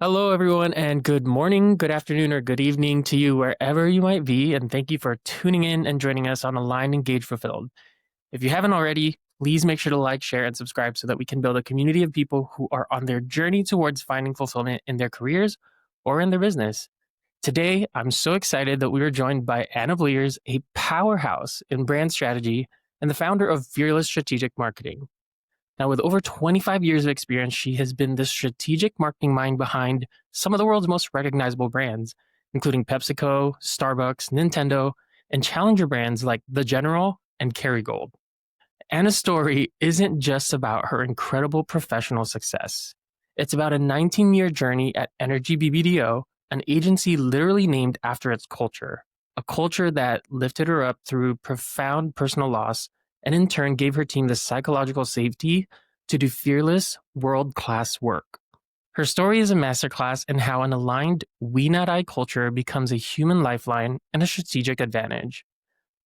Hello, everyone, and good morning, good afternoon, or good evening to you wherever you might be. And thank you for tuning in and joining us on Aligned, Engaged, Fulfilled. If you haven't already, please make sure to like, share, and subscribe so that we can build a community of people who are on their journey towards finding fulfillment in their careers or in their business. Today, I'm so excited that we are joined by Anna Bleers, a powerhouse in brand strategy and the founder of Fearless Strategic Marketing. Now, with over 25 years of experience, she has been the strategic marketing mind behind some of the world's most recognizable brands, including PepsiCo, Starbucks, Nintendo, and challenger brands like The General and Kerrygold. Anna's story isn't just about her incredible professional success. It's about a 19-year journey at Energy BBDO, an agency literally named after its culture, a culture that lifted her up through profound personal loss and in turn gave her team the psychological safety to do fearless, world-class work. Her story is a masterclass in how an aligned we not I culture becomes a human lifeline and a strategic advantage.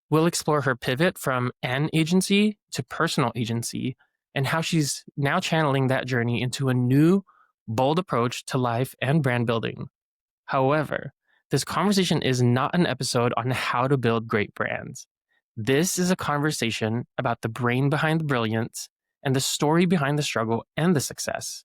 We'll explore her pivot from an agency to personal agency and how she's now channeling that journey into a new, bold approach to life and brand building. However, this conversation is not an episode on how to build great brands. This is a conversation about the brain behind the brilliance and the story behind the struggle and the success.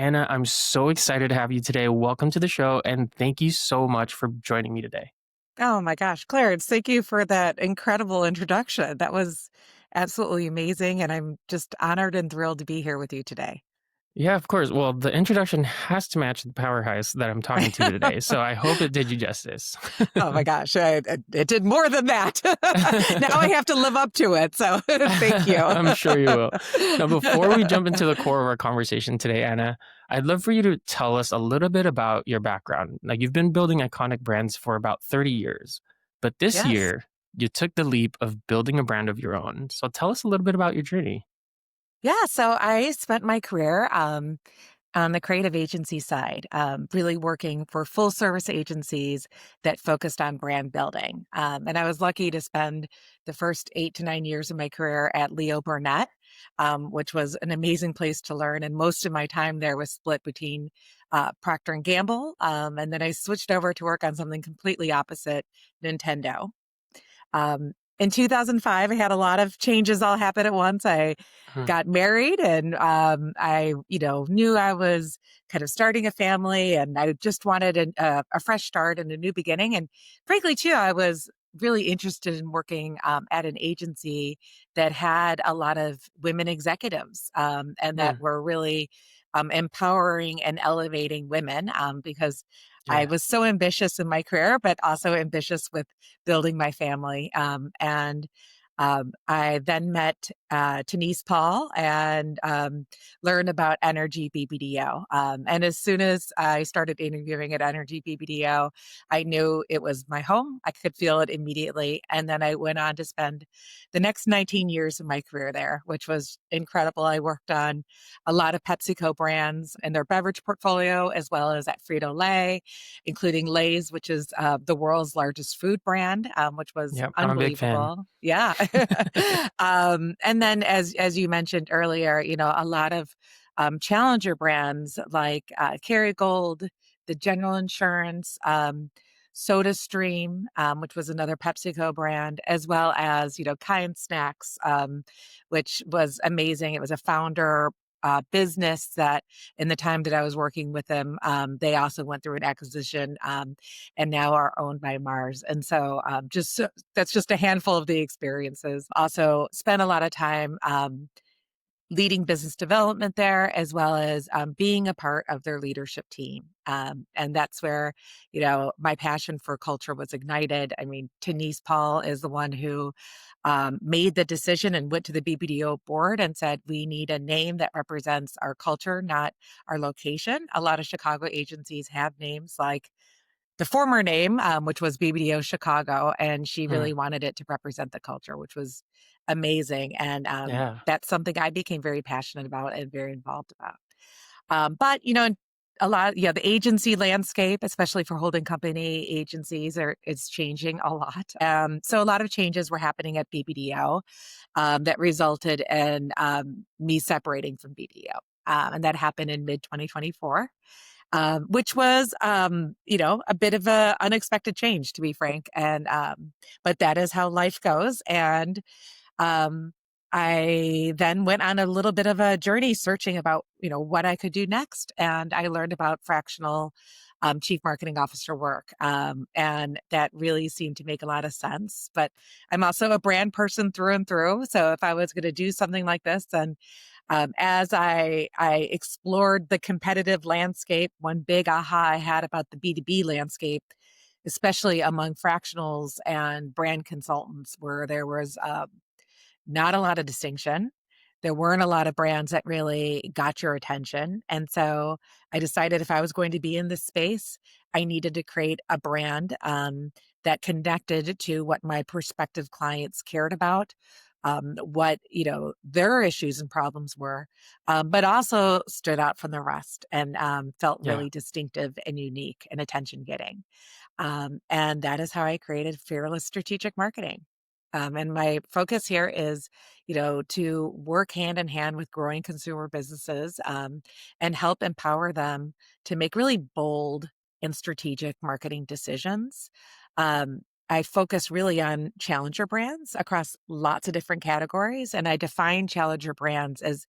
Anna, I'm so excited to have you today. Welcome to the show, and thank you so much for joining me today. Oh my gosh, Clarence, thank you for that incredible introduction. That was absolutely amazing. And I'm just honored and thrilled to be here with you today. Yeah, of course. Well, the introduction has to match the powerhouse that I'm talking to today, so I hope it did you justice. Oh my gosh, it did more than that. Now I have to live up to it. So thank you. I'm sure you will. Now, before we jump into the core of our conversation today, Anna, I'd love for you to tell us a little bit about your background. Like, you've been building iconic brands for about 30 years, but this Yes. year you took the leap of building a brand of your own. So tell us a little bit about your journey. Yeah. So I spent my career on the creative agency side, really working for full service agencies that focused on brand building. And I was lucky to spend the first 8 to 9 years of my career at Leo Burnett, which was an amazing place to learn. And most of my time there was split between Procter and Gamble. And then I switched over to work on something completely opposite, Nintendo. Um, in 2005, I had a lot of changes all happen at once. I Mhm. got married and I, knew I was kind of starting a family and I just wanted a fresh start and a new beginning. And frankly, too, I was really interested in working at an agency that had a lot of women executives and that Mm, were really empowering and elevating women because I yeah. was so ambitious in my career, but also ambitious with building my family. And I then met Denise Paul and learned about Energy BBDO. And as soon as I started interviewing at Energy BBDO, I knew it was my home. I could feel it immediately. And then I went on to spend the next 19 years of my career there, which was incredible. I worked on a lot of PepsiCo brands and their beverage portfolio, as well as at Frito-Lay, including Lay's, which is the world's largest food brand, which was Yep, I'm a big fan. unbelievable. Yeah. And then, as you mentioned earlier, a lot of challenger brands like Kerrygold, the General Insurance, SodaStream, which was another PepsiCo brand, as well as Kind Snacks, which was amazing. It was a founder business that in the time that I was working with them, they also went through an acquisition and now are owned by Mars. And so that's just a handful of the experiences. Also spent a lot of time leading business development there, as well as being a part of their leadership team. And that's where, my passion for culture was ignited. I mean, Denise Paul is the one who made the decision and went to the BBDO board and said, we need a name that represents our culture, not our location. A lot of Chicago agencies have names like the former name, which was BBDO Chicago, and she Mm, really wanted it to represent the culture, which was amazing. And yeah. that's something I became very passionate about and very involved about. But a lot, the agency landscape, especially for holding company agencies, is changing a lot. So a lot of changes were happening at BBDO that resulted in me separating from BBDO, and that happened in mid 2024. Which was, a bit of a unexpected change, to be frank. And but that is how life goes. And um, I then went on a little bit of a journey searching about, what I could do next. And I learned about fractional chief marketing officer work. And that really seemed to make a lot of sense. But I'm also a brand person through and through. So if I was going to do something like this, then as I explored the competitive landscape, one big aha I had about the B2B landscape, especially among fractionals and brand consultants, where there was not a lot of distinction. There weren't a lot of brands that really got your attention. And so I decided if I was going to be in this space, I needed to create a brand that connected to what my prospective clients cared about, what, their issues and problems were, but also stood out from the rest and felt Yeah. really distinctive and unique and attention getting. And that is how I created Fearless Strategic Marketing. And my focus here is, to work hand in hand with growing consumer businesses and help empower them to make really bold and strategic marketing decisions. Um, I focus really on challenger brands across lots of different categories. And I define challenger brands as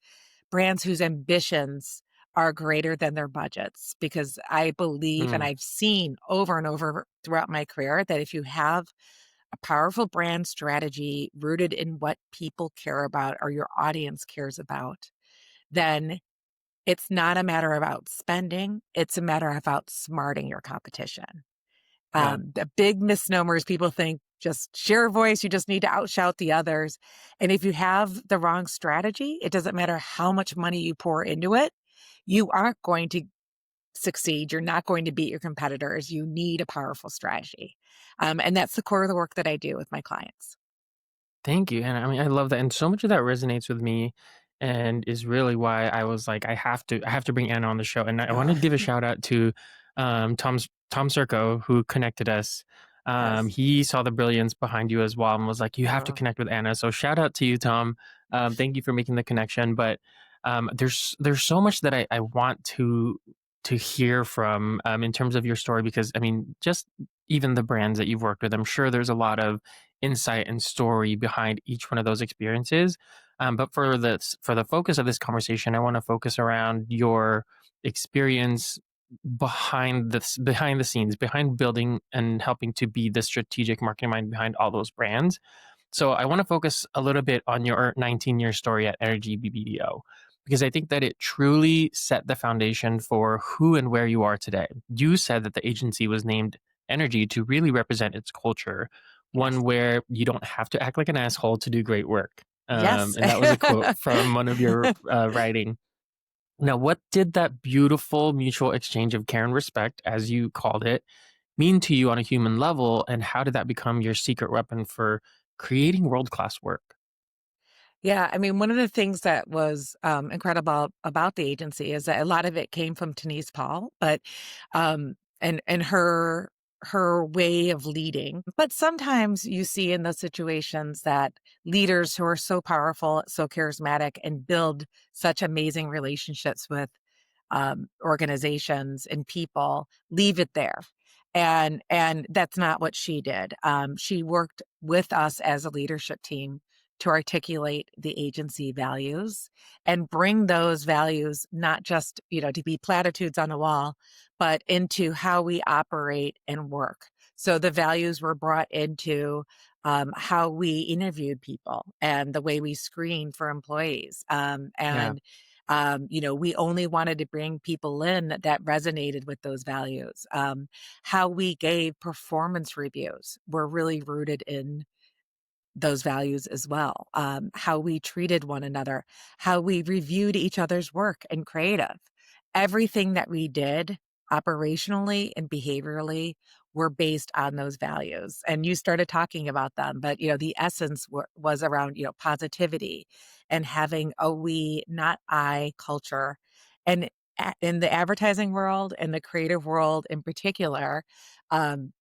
brands whose ambitions are greater than their budgets, because I believe and Mm, I've seen over and over throughout my career that if you have a powerful brand strategy rooted in what people care about or your audience cares about, then it's not a matter about spending, it's a matter of outsmarting your competition. yeah. The big misnomers, people think just share a voice, you just need to outshout the others. And if you have the wrong strategy, it doesn't matter how much money you pour into it, you aren't going to succeed. You're not going to beat your competitors. You need a powerful strategy. And that's the core of the work that I do with my clients. Thank you. And I mean, I love that. And so much of that resonates with me and is really why I was like, I have to bring Anna on the show. And I want to Oh, give a shout out to Tom Serco, who connected us. yes. He saw the brilliance behind you as well and was like, you have to Oh, connect with Anna. So shout out to you, Tom. Thank you for making the connection. But there's so much that I want to hear from in terms of your story, because I mean, just even the brands that you've worked with, I'm sure there's a lot of insight and story behind each one of those experiences. But for the focus of this conversation, I want to focus around your experience behind the scenes, behind building and helping to be the strategic marketing mind behind all those brands. So I want to focus a little bit on your 19-year story at Energy BBDO, because I think that it truly set the foundation for who and where you are today. You said that the agency was named Energy to really represent its culture, one yes. where you don't have to act like an asshole to do great work. Yes. And that was a quote from one of your writing. Now, what did that beautiful mutual exchange of care and respect, as you called it, mean to you on a human level? And how did that become your secret weapon for creating world class work? Yeah, I mean, one of the things that was incredible about the agency is that a lot of it came from Denise Paul, but and her way of leading. But sometimes you see in those situations that leaders who are so powerful, so charismatic, and build such amazing relationships with organizations and people leave it there. And that's not what she did. She worked with us as a leadership team to articulate the agency values and bring those values not just, to be platitudes on a wall, but into how we operate and work. So the values were brought into how we interviewed people and the way we screened for employees. Yeah. We only wanted to bring people in that resonated with those values. How we gave performance reviews were really rooted in those values as well. How we treated one another, how we reviewed each other's work and creative. Everything that we did operationally and behaviorally were based on those values. And you started talking about them, but the essence was around positivity and having a we, not I culture. And in the advertising world and the creative world in particular, um,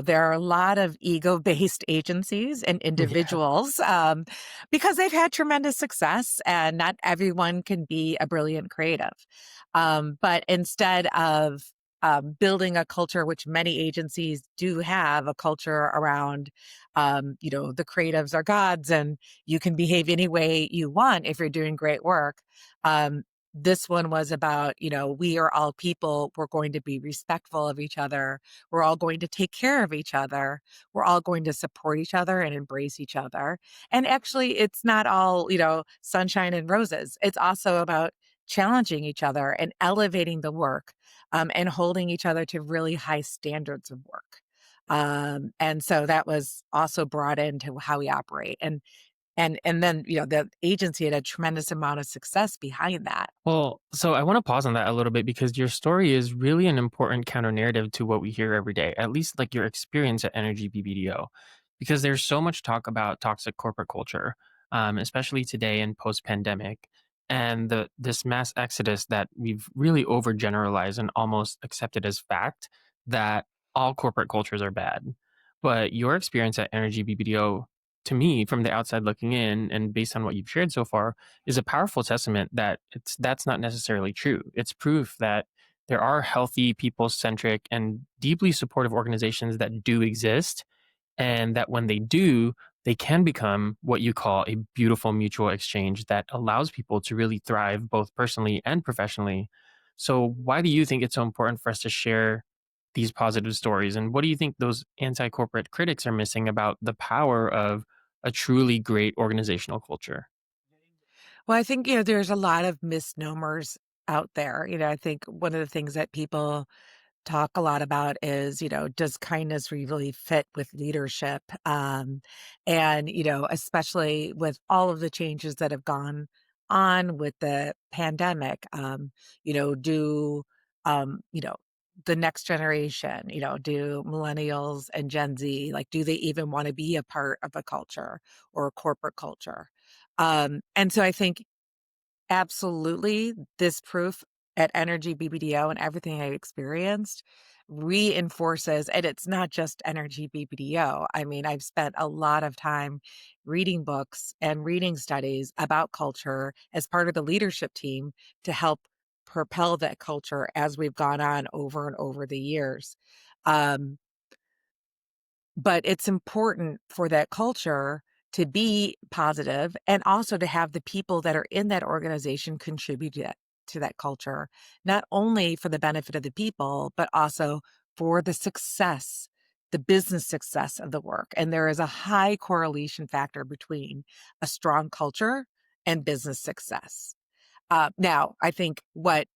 there are a lot of ego-based agencies and Yeah. individuals, because they've had tremendous success, and not everyone can be a brilliant creative. But instead of building a culture, which many agencies do have a culture around, the creatives are gods and you can behave any way you want if you're doing great work. This one was about, we are all people. We're going to be respectful of each other. We're all going to take care of each other. We're all going to support each other and embrace each other. And actually, it's not all, sunshine and roses. It's also about challenging each other and elevating the work, and holding each other to really high standards of work. And so that was also brought into how we operate. And then, the agency had a tremendous amount of success behind that. Well, so I want to pause on that a little bit because your story is really an important counter narrative to what we hear every day, at least like your experience at Energy BBDO, because there's so much talk about toxic corporate culture, especially today in post pandemic, and this mass exodus that we've really overgeneralized and almost accepted as fact that all corporate cultures are bad. But your experience at Energy BBDO, to me, from the outside looking in, and based on what you've shared so far, is a powerful testament that that's not necessarily true. It's proof that there are healthy, people centric, and deeply supportive organizations that do exist, and that when they do, they can become what you call a beautiful mutual exchange that allows people to really thrive both personally and professionally. So, why do you think it's so important for us to share these positive stories? And what do you think those anti corporate critics are missing about the power of a truly great organizational culture? Well, I think, there's a lot of misnomers out there. I think one of the things that people talk a lot about is, does kindness really fit with leadership? And, especially with all of the changes that have gone on with the pandemic, do, the next generation, do millennials and Gen Z, like, do they even want to be a part of a culture or a corporate culture? And so I think absolutely, this proof at Energy BBDO and everything I experienced reinforces, and it's not just Energy BBDO. I mean, I've spent a lot of time reading books and reading studies about culture as part of the leadership team to help propel that culture as we've gone on over and over the years. Um, but it's important for that culture to be positive and also to have the people that are in that organization contribute to that culture, not only for the benefit of the people, but also for the success, the business success of the work. And there is a high correlation factor between a strong culture and business success. Now, I think what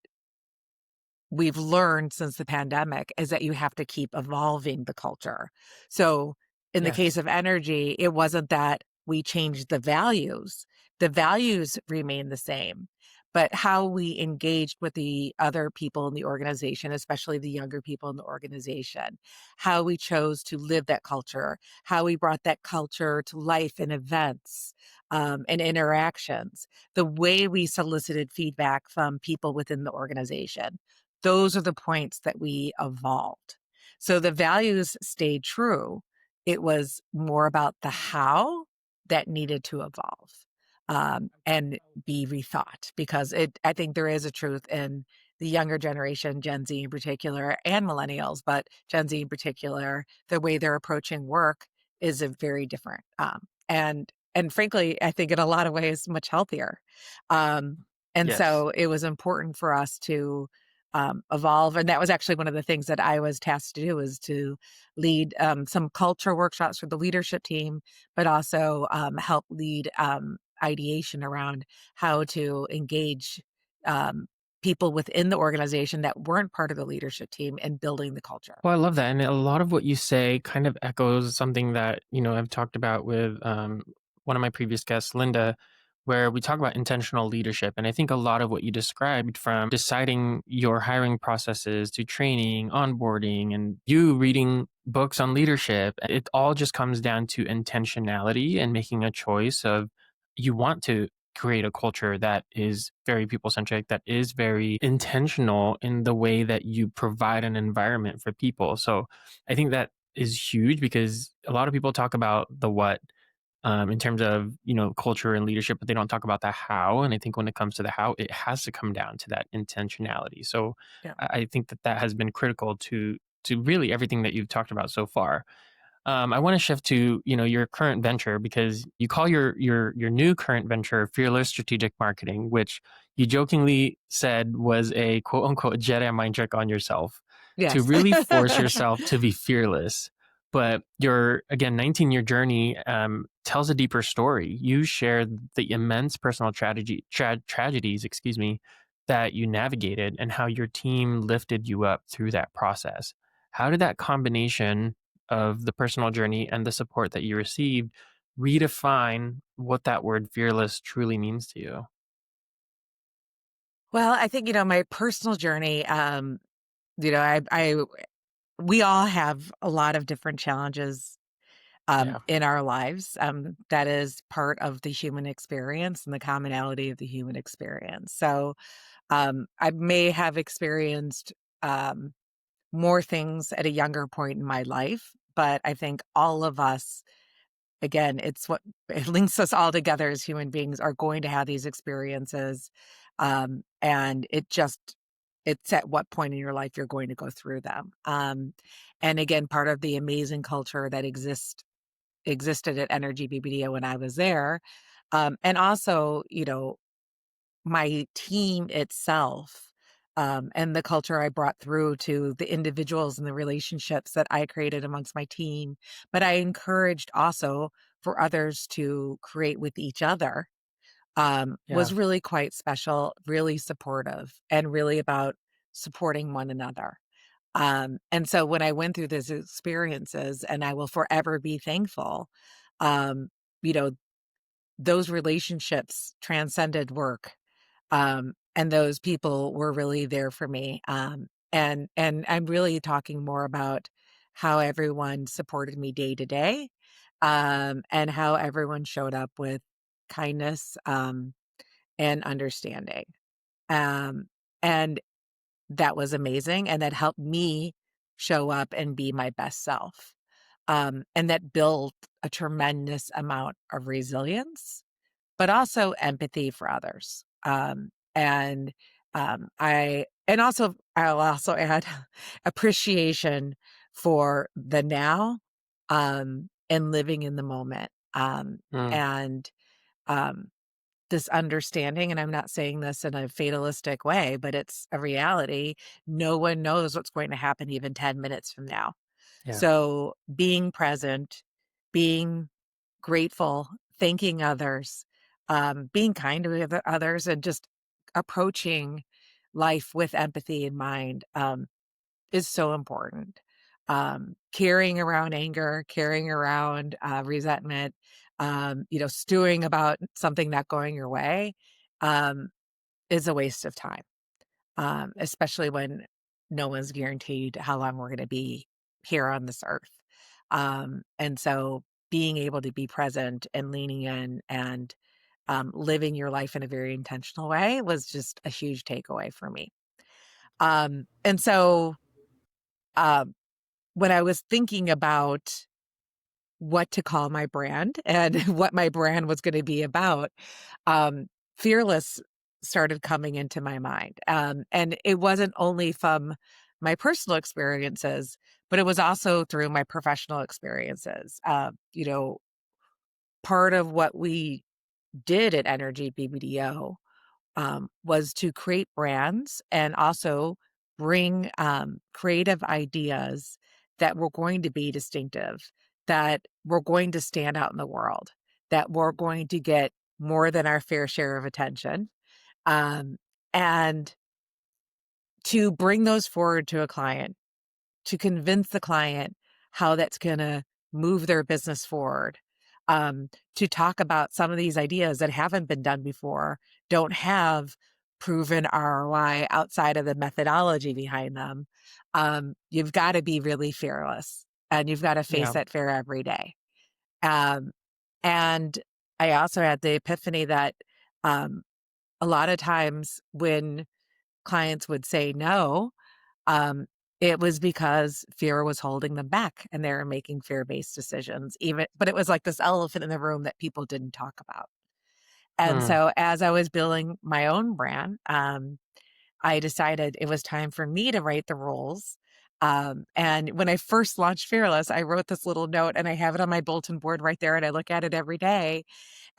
we've learned since the pandemic is that you have to keep evolving the culture. So in the case Yes. of energy, it wasn't that we changed the values. The values remain the same, but how we engaged with the other people in the organization, especially the younger people in the organization, how we chose to live that culture, how we brought that culture to life in events, and interactions, the way we solicited feedback from people within the organization. Those are the points that we evolved. So the values stayed true. It was more about the how that needed to evolve, and be rethought, because I think there is a truth in the younger generation, Gen Z in particular, and millennials, but Gen Z in particular, the way they're approaching work is a very different. And frankly, I think in a lot of ways much healthier. Um, and Yes. so it was important for us to evolve. And that was actually one of the things that I was tasked to do, was to lead some culture workshops for the leadership team, but also help lead ideation around how to engage um, people within the organization that weren't part of the leadership team and building the culture. Well, I love that. And a lot of what you say kind of echoes something that, I've talked about with one of my previous guests, Linda, where we talk about intentional leadership. And I think a lot of what you described, from deciding your hiring processes to training, onboarding, and you reading books on leadership, it all just comes down to intentionality and making a choice of, you want to create a culture that is very people centric, that is very intentional in the way that you provide an environment for people. So I think that is huge, because a lot of people talk about the what, in terms of, culture and leadership, but they don't talk about the how. And I think when it comes to the how, it has to come down to that intentionality. So Yeah. I think that that has been critical to really everything that you've talked about so far. I want to shift to, your current venture, because you call your new current venture Fearless Strategic Marketing, which you jokingly said was a quote unquote Jedi mind trick on yourself to Yes. really force yourself to be fearless. But your, again, 19-year journey tells a deeper story. You share the immense personal tragedies, excuse me, that you navigated, and how your team lifted you up through that process. How did that combination of the personal journey and the support that you received redefine what that word fearless truly means to you? Well, I think, my personal journey, I we all have a lot of different challenges Yeah. in our lives. That is part of the human experience and the commonality of the human experience. So I may have experienced um, more things at a younger point in my life, but I think all of us, again, it's what it links us all together as human beings, are going to have these experiences. And it's at what point in your life you're going to go through them. And again, part of the amazing culture that existed at Energy BBDO when I was there. And also, my team itself, and the culture I brought through to the individuals and the relationships that I created amongst my team. But I encouraged also for others to create with each other, Yeah. was really quite special, really supportive, and really about supporting one another. And so when I went through those experiences, and I will forever be thankful, um, you know, those relationships transcended work. And those people were really there for me. And I'm really talking more about how everyone supported me day to day, and how everyone showed up with kindness, and understanding. Um, and that was amazing, and that helped me show up and be my best self. And that built a tremendous amount of resilience, but also empathy for others. I'll also add appreciation for the now, and living in the moment. Mm, And um, this understanding, and I'm not saying this in a fatalistic way, but it's a reality. No one knows what's going to happen even 10 minutes from now. yeah. So being present, being grateful, thanking others, being kind to others, and just approaching life with empathy in mind, is so important. Carrying around anger, carrying around resentment, stewing about something not going your way, um, is a waste of time, especially when no one's guaranteed how long we're going to be here on this earth. And so being able to be present and leaning in and living your life in a very intentional way was just a huge takeaway for me. And so um, when I was thinking about what to call my brand and what my brand was going to be about, um, Fearless started coming into my mind. And it wasn't only from my personal experiences, but it was also through my professional experiences. Part of what we did at Energy BBDO was to create brands and also bring creative ideas that were going to be distinctive, that were going to stand out in the world, that were going to get more than our fair share of attention. Um, and to bring those forward to a client, to convince the client how that's going to move their business forward, to talk about some of these ideas that haven't been done before, don't have proven ROI outside of the methodology behind them. You've got to be really fearless, and you've got to face Yeah. that fear every day. Um, and I also had the epiphany that um, a lot of times when clients would say no, um, it was because fear was holding them back and they were making fear-based decisions, but it was like this elephant in the room that people didn't talk about. And Mm. so as I was building my own brand, I decided it was time for me to write the rules. And when I first launched Fearless, I wrote this little note and I have it on my bulletin board right there and I look at it every day.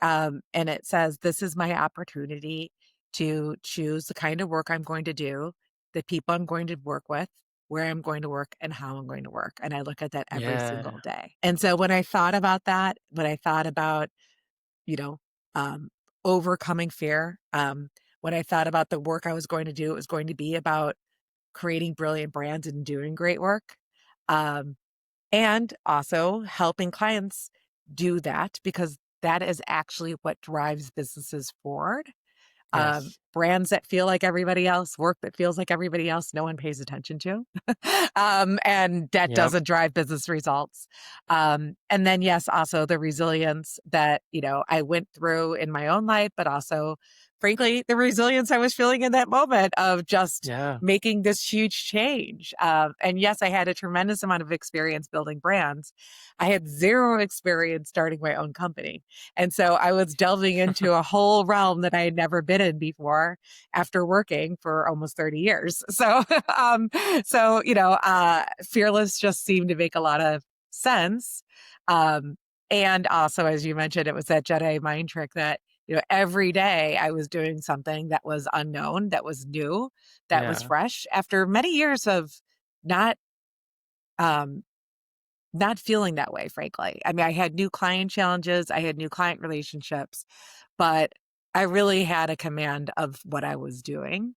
And it says, this is my opportunity to choose the kind of work I'm going to do, the people I'm going to work with, where I'm going to work, and how I'm going to work. And I look at that every single Yeah. day. And so when I thought about that, when I thought about, you know, um, overcoming fear, when I thought about the work I was going to do, it was going to be about creating brilliant brands and doing great work. Um, and also helping clients do that, because that is actually what drives businesses forward. Yes. Brands that feel like everybody else, work that feels like everybody else, no one pays attention to. And that Yep. doesn't drive business results. And then, yes, also the resilience that, I went through in my own life, but also, frankly, the resilience I was feeling in that moment of just Yeah. making this huge change. And yes, I had a tremendous amount of experience building brands. I had zero experience starting my own company. And so I was delving into a whole realm that I had never been in before after working for almost 30 years. So, Fearless just seemed to make a lot of sense. Um, and also, as you mentioned, it was that Jedi mind trick that, every day I was doing something that was unknown, that was new, that was Yeah. fresh after many years of not, um, not feeling that way, frankly. I mean, I had new client challenges, I had new client relationships, but I really had a command of what I was doing.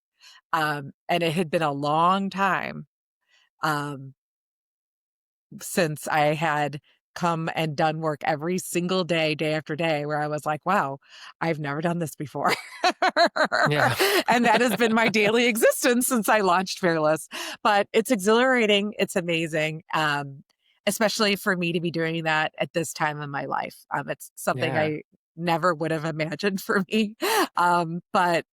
And it had been a long time um, since I had come and done work every single day, day after day, where I was like, wow, I've never done this before. Yeah. And that has been my daily existence since I launched Fearless. But it's exhilarating. It's amazing. Especially for me to be doing that at this time in my life. It's something Yeah. I never would have imagined for me. But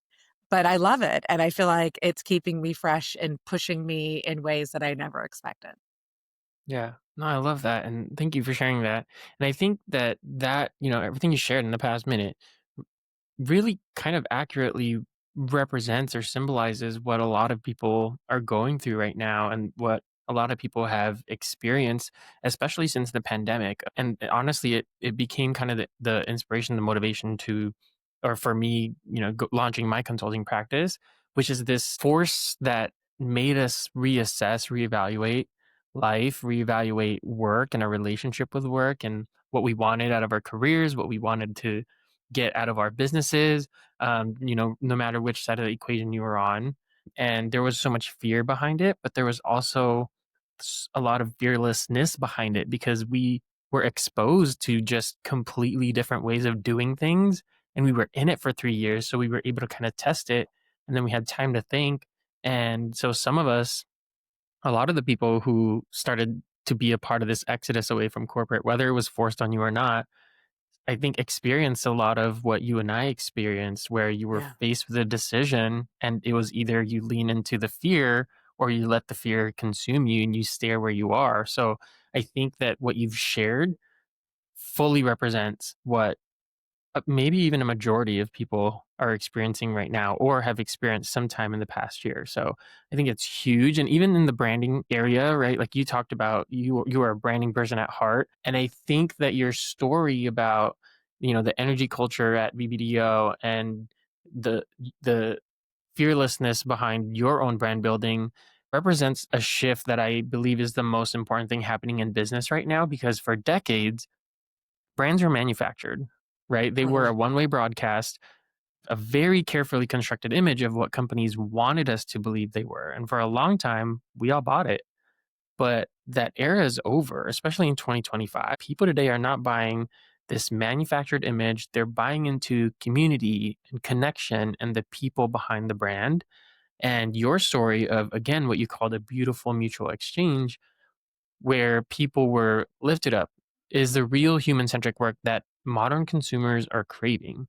I love it. And I feel like it's keeping me fresh and pushing me in ways that I never expected. Yeah. No, I love that. And thank you for sharing that. And I think that everything you shared in the past minute really kind of accurately represents or symbolizes what a lot of people are going through right now and what a lot of people have experienced, especially since the pandemic. And honestly, it became kind of the inspiration, the motivation or for me, launching my consulting practice, which is this force that made us reassess, reevaluate life, reevaluate work and our relationship with work and what we wanted out of our careers, what we wanted to get out of our businesses, no matter which side of the equation you were on. And there was so much fear behind it, but there was also a lot of fearlessness behind it because we were exposed to just completely different ways of doing things. And we were in it for 3 years. So we were able to kind of test it. And then we had time to think. And so some of us, a lot of the people who started to be a part of this exodus away from corporate, whether it was forced on you or not, I think experienced a lot of what you and I experienced, where you were Yeah. faced with a decision and it was either you lean into the fear or you let the fear consume you and you stay where you are. So I think that what you've shared fully represents what maybe even a majority of people are experiencing right now or have experienced sometime in the past year. So I think it's huge. And even in the branding area, right? Like you talked about, you are a branding person at heart. And I think that your story about, the energy culture at BBDO and the the fearlessness behind your own brand building represents a shift that I believe is the most important thing happening in business right now, because for decades, brands were manufactured, right? They were Mhm. a one-way broadcast, a very carefully constructed image of what companies wanted us to believe they were. And for a long time, we all bought it. But that era is over, especially in 2025. People today are not buying this manufactured image. They're buying into community and connection and the people behind the brand. And your story of, again, what you called a beautiful mutual exchange, where people were lifted up, is the real human centric work that modern consumers are craving.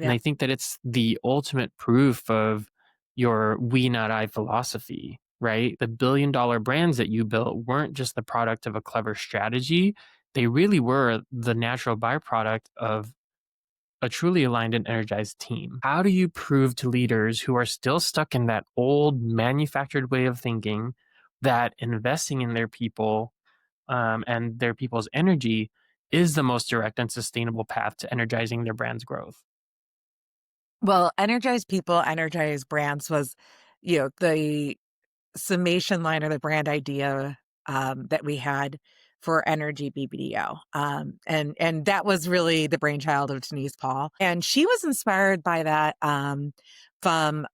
And Yeah. I think that it's the ultimate proof of your we not I philosophy, right? The $1 billion brands that you built weren't just the product of a clever strategy. They really were the natural byproduct of a truly aligned and energized team. How do you prove to leaders who are still stuck in that old manufactured way of thinking that investing in their people and their people's energy is the most direct and sustainable path to energizing their brand's growth? Well, Energize People, Energize Brands was, the summation line or the brand idea that we had for Energy BBDO. And that was really the brainchild of Denise Paul. And she was inspired by that from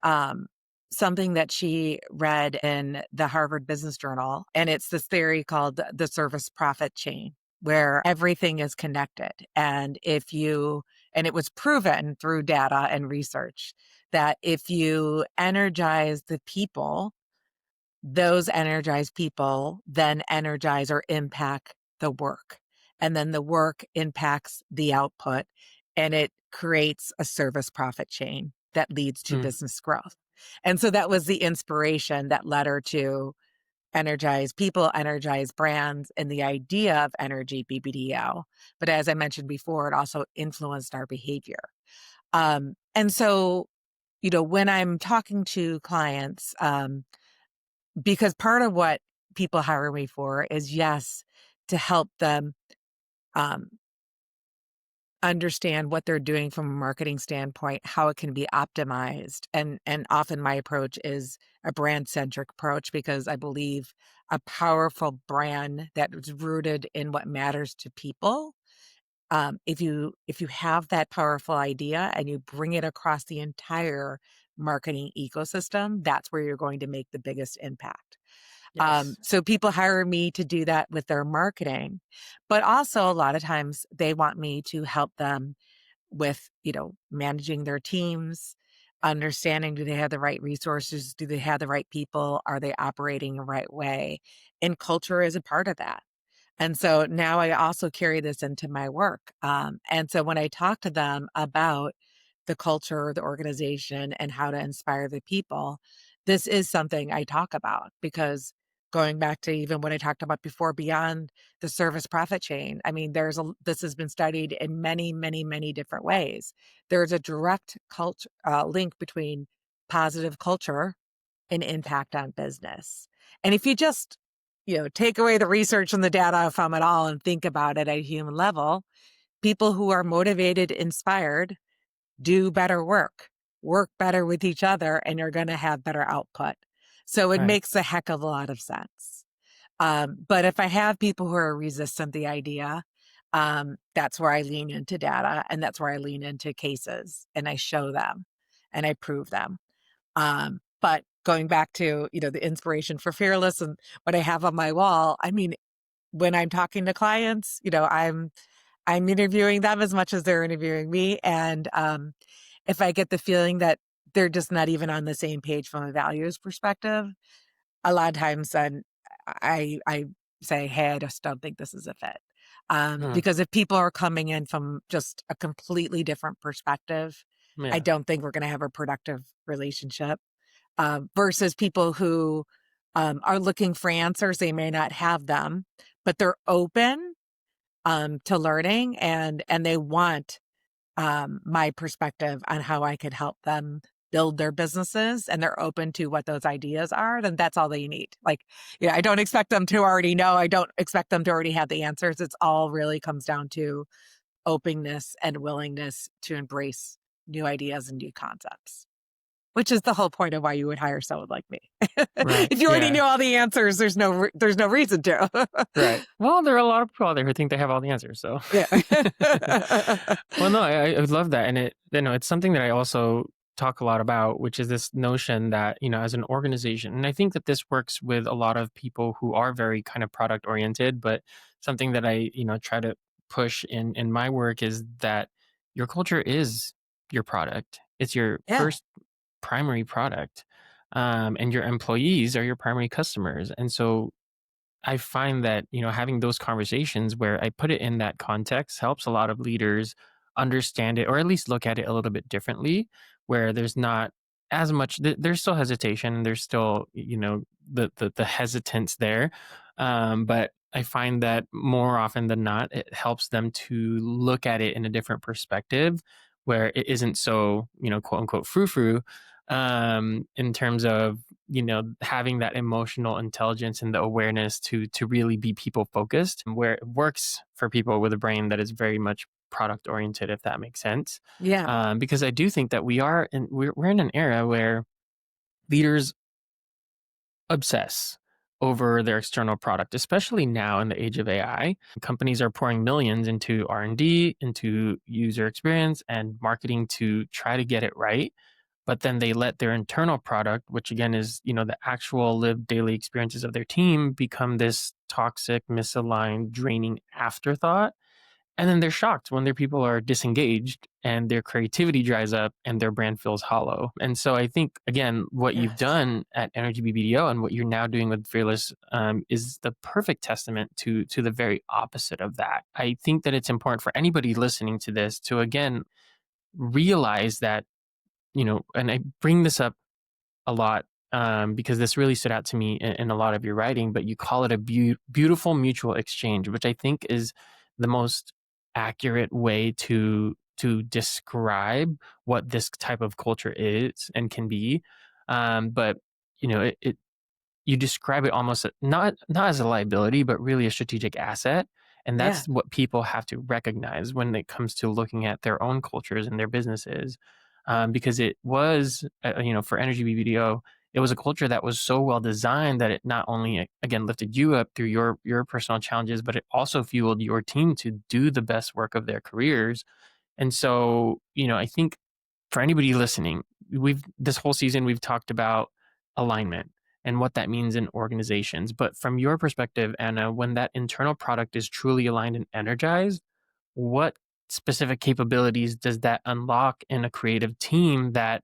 something that she read in the Harvard Business Journal. And it's this theory called the service profit chain, where everything is connected. And it was proven through data and research that if you energize the people, those energized people then energize or impact the work. And then the work impacts the output, and it creates a service profit chain that leads to Mm, business growth. And so that was the inspiration that led her to energize people, energize brands, and the idea of Energy BBDO. But as I mentioned before, it also influenced our behavior. And so, when I'm talking to clients, because part of what people hire me for is, yes, to help them um, understand what they're doing from a marketing standpoint, how it can be optimized. And often my approach is a brand centric approach, because I believe a powerful brand that is rooted in what matters to people. If you have that powerful idea and you bring it across the entire marketing ecosystem, that's where you're going to make the biggest impact. yes. So people hire me to do that with their marketing, but also a lot of times they want me to help them with, managing their teams, understanding, do they have the right resources? Do they have the right people? Are they operating the right way? And culture is a part of that. And so now I also carry this into my work. And so when I talk to them about the culture, the organization, and how to inspire the people, this is something I talk about, because going back to even what I talked about before, beyond the service profit chain, I mean, this has been studied in many, many, many different ways. There's a direct culture link between positive culture and impact on business. And if you just, take away the research and the data from it all and think about it at a human level, people who are motivated, inspired, do better work better with each other, and you're going to have better output. So it Right. makes a heck of a lot of sense. But if I have people who are resistant to the idea, that's where I lean into data, and that's where I lean into cases, and I show them and I prove them. But going back to, the inspiration for Fearless and what I have on my wall, I mean, when I'm talking to clients, I'm interviewing them as much as they're interviewing me. And if I get the feeling that they're just not even on the same page from a values perspective, a lot of times then I say, hey, I just don't think this is a fit. Mm, Because if people are coming in from just a completely different perspective, I yeah. don't think we're going to have a productive relationship. Versus people who are looking for answers, they may not have them, but they're open to learning, and they want my perspective on how I could help them build their businesses, and they're open to what those ideas are, then that's all they need. Like, I don't expect them to already know. I don't expect them to already have the answers. It's all really comes down to openness and willingness to embrace new ideas and new concepts. which is the whole point of why you would hire someone like me. Right. If you already Yeah. knew all the answers, there's no reason to. Right. Well, there are a lot of people out there who think they have all the answers. So, Yeah. well, no, I love that, and it's something that I also talk a lot about, which is this notion that as an organization, and I think that this works with a lot of people who are very kind of product oriented, but something that I try to push in my work is that your culture is your product. It's your Yeah. first primary product, and your employees are your primary customers, and so I find that, having those conversations where I put it in that context helps a lot of leaders understand it or at least look at it a little bit differently, where there's not as much, there's still hesitation, there's still, the hesitance there. But I find that more often than not, it helps them to look at it in a different perspective where it isn't so, quote unquote, frou frou, in terms of having that emotional intelligence and the awareness to really be people focused, where it works for people with a brain that is very much product oriented, if that makes sense. Yeah. Because I do think that we're in an era where leaders obsess over their external product, especially now in the age of AI. Companies are pouring millions into R&D, into user experience and marketing to try to get it right, but then they let their internal product, which again is the actual lived daily experiences of their team, become this toxic, misaligned, draining afterthought. And then they're shocked when their people are disengaged and their creativity dries up and their brand feels hollow. And so I think, again, what you've Yes. done at Energy BBDO and what you're now doing with Fearless, is the perfect testament to the very opposite of that. I think that it's important for anybody listening to this to, again, realize that, and I bring this up a lot, because this really stood out to me in a lot of your writing, but you call it a beautiful mutual exchange, which I think is the most accurate way to describe what this type of culture is and can be. But you describe it almost not as a liability, but really a strategic asset. And Yeah. that's what people have to recognize when it comes to looking at their own cultures and their businesses. Because it was, for Energy BBDO, it was a culture that was so well designed that it not only, again, lifted you up through your personal challenges, but it also fueled your team to do the best work of their careers. And so, I think for anybody listening, we've this whole season we've talked about alignment and what that means in organizations. But from your perspective, Anna, when that internal product is truly aligned and energized, what specific capabilities does that unlock in a creative team that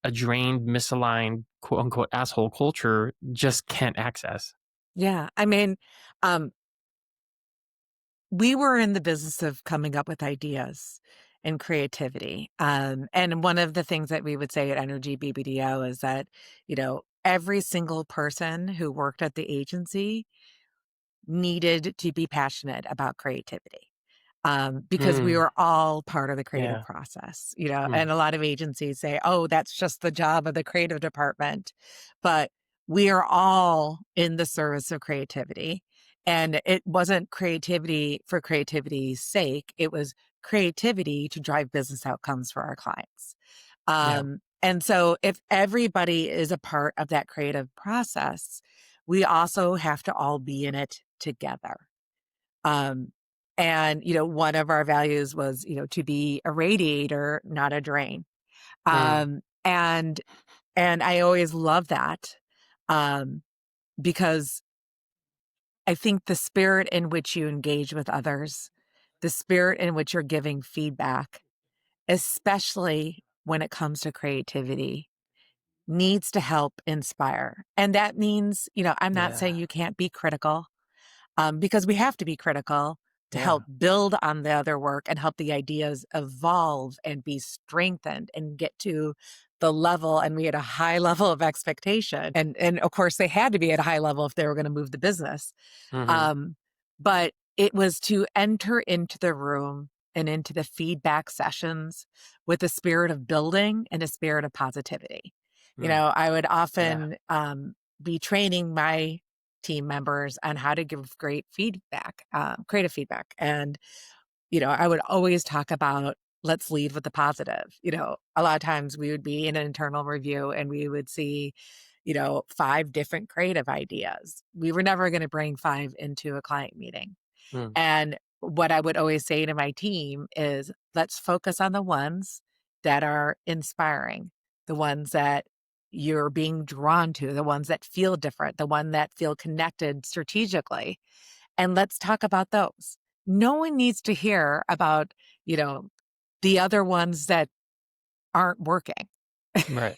a drained, misaligned, quote unquote, asshole culture just can't access? Yeah. I mean, um, we were in the business of coming up with ideas and creativity. And one of the things that we would say at Energy BBDO is that, every single person who worked at the agency needed to be passionate about creativity. Because we Mm, were all part of the creative yeah. process, Mm, and a lot of agencies say, oh, that's just the job of the creative department. But we are all in the service of creativity. And it wasn't creativity for creativity's sake. It was creativity to drive business outcomes for our clients. yeah. And so if everybody is a part of that creative process, we also have to all be in it together. Um, and, one of our values was, to be a radiator, not a drain. Mm, Um, and, and I always love that, um, because I think the spirit in which you engage with others, the spirit in which you're giving feedback, especially when it comes to creativity, needs to help inspire. And that means, I'm not yeah. saying you can't be critical. Because we have to be critical to Yeah. help build on the other work and help the ideas evolve and be strengthened and get to the level. And we had a high level of expectation. And of course, they had to be at a high level if they were going to move the business. Hmm. Um, but it was to enter into the room and into the feedback sessions with a spirit of building and a spirit of positivity. Mm, I would yeah. often be training my team members on how to give great feedback, creative feedback. And, I would always talk about let's lead with the positive. A lot of times we would be in an internal review and we would see, 5 different creative ideas. We were never going to bring 5 into a client meeting. Mm, And what I would always say to my team is, let's focus on the ones that are inspiring, the ones that you're being drawn to, the ones that feel different, the one that feel connected strategically. And let's talk about those. No one needs to hear about, you know, the other ones that aren't working. right.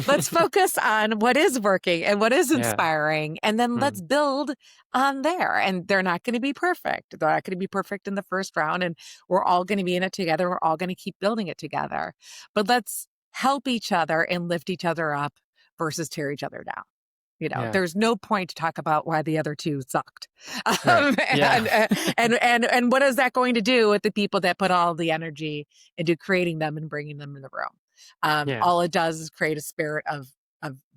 Let's focus on what is working and what is Yeah. inspiring, and then let's Mm, build on there. And they're not going to be perfect. They're not going to be perfect in the first round. And we're all going to be in it together. We're all going to keep building it together. But let's help each other and lift each other up versus tear each other down. yeah. There's no point to talk about why the other two sucked. Right. Yeah. And, and what is that going to do with the people that put all the energy into creating them and bringing them in the room? Yeah. All it does is create a spirit of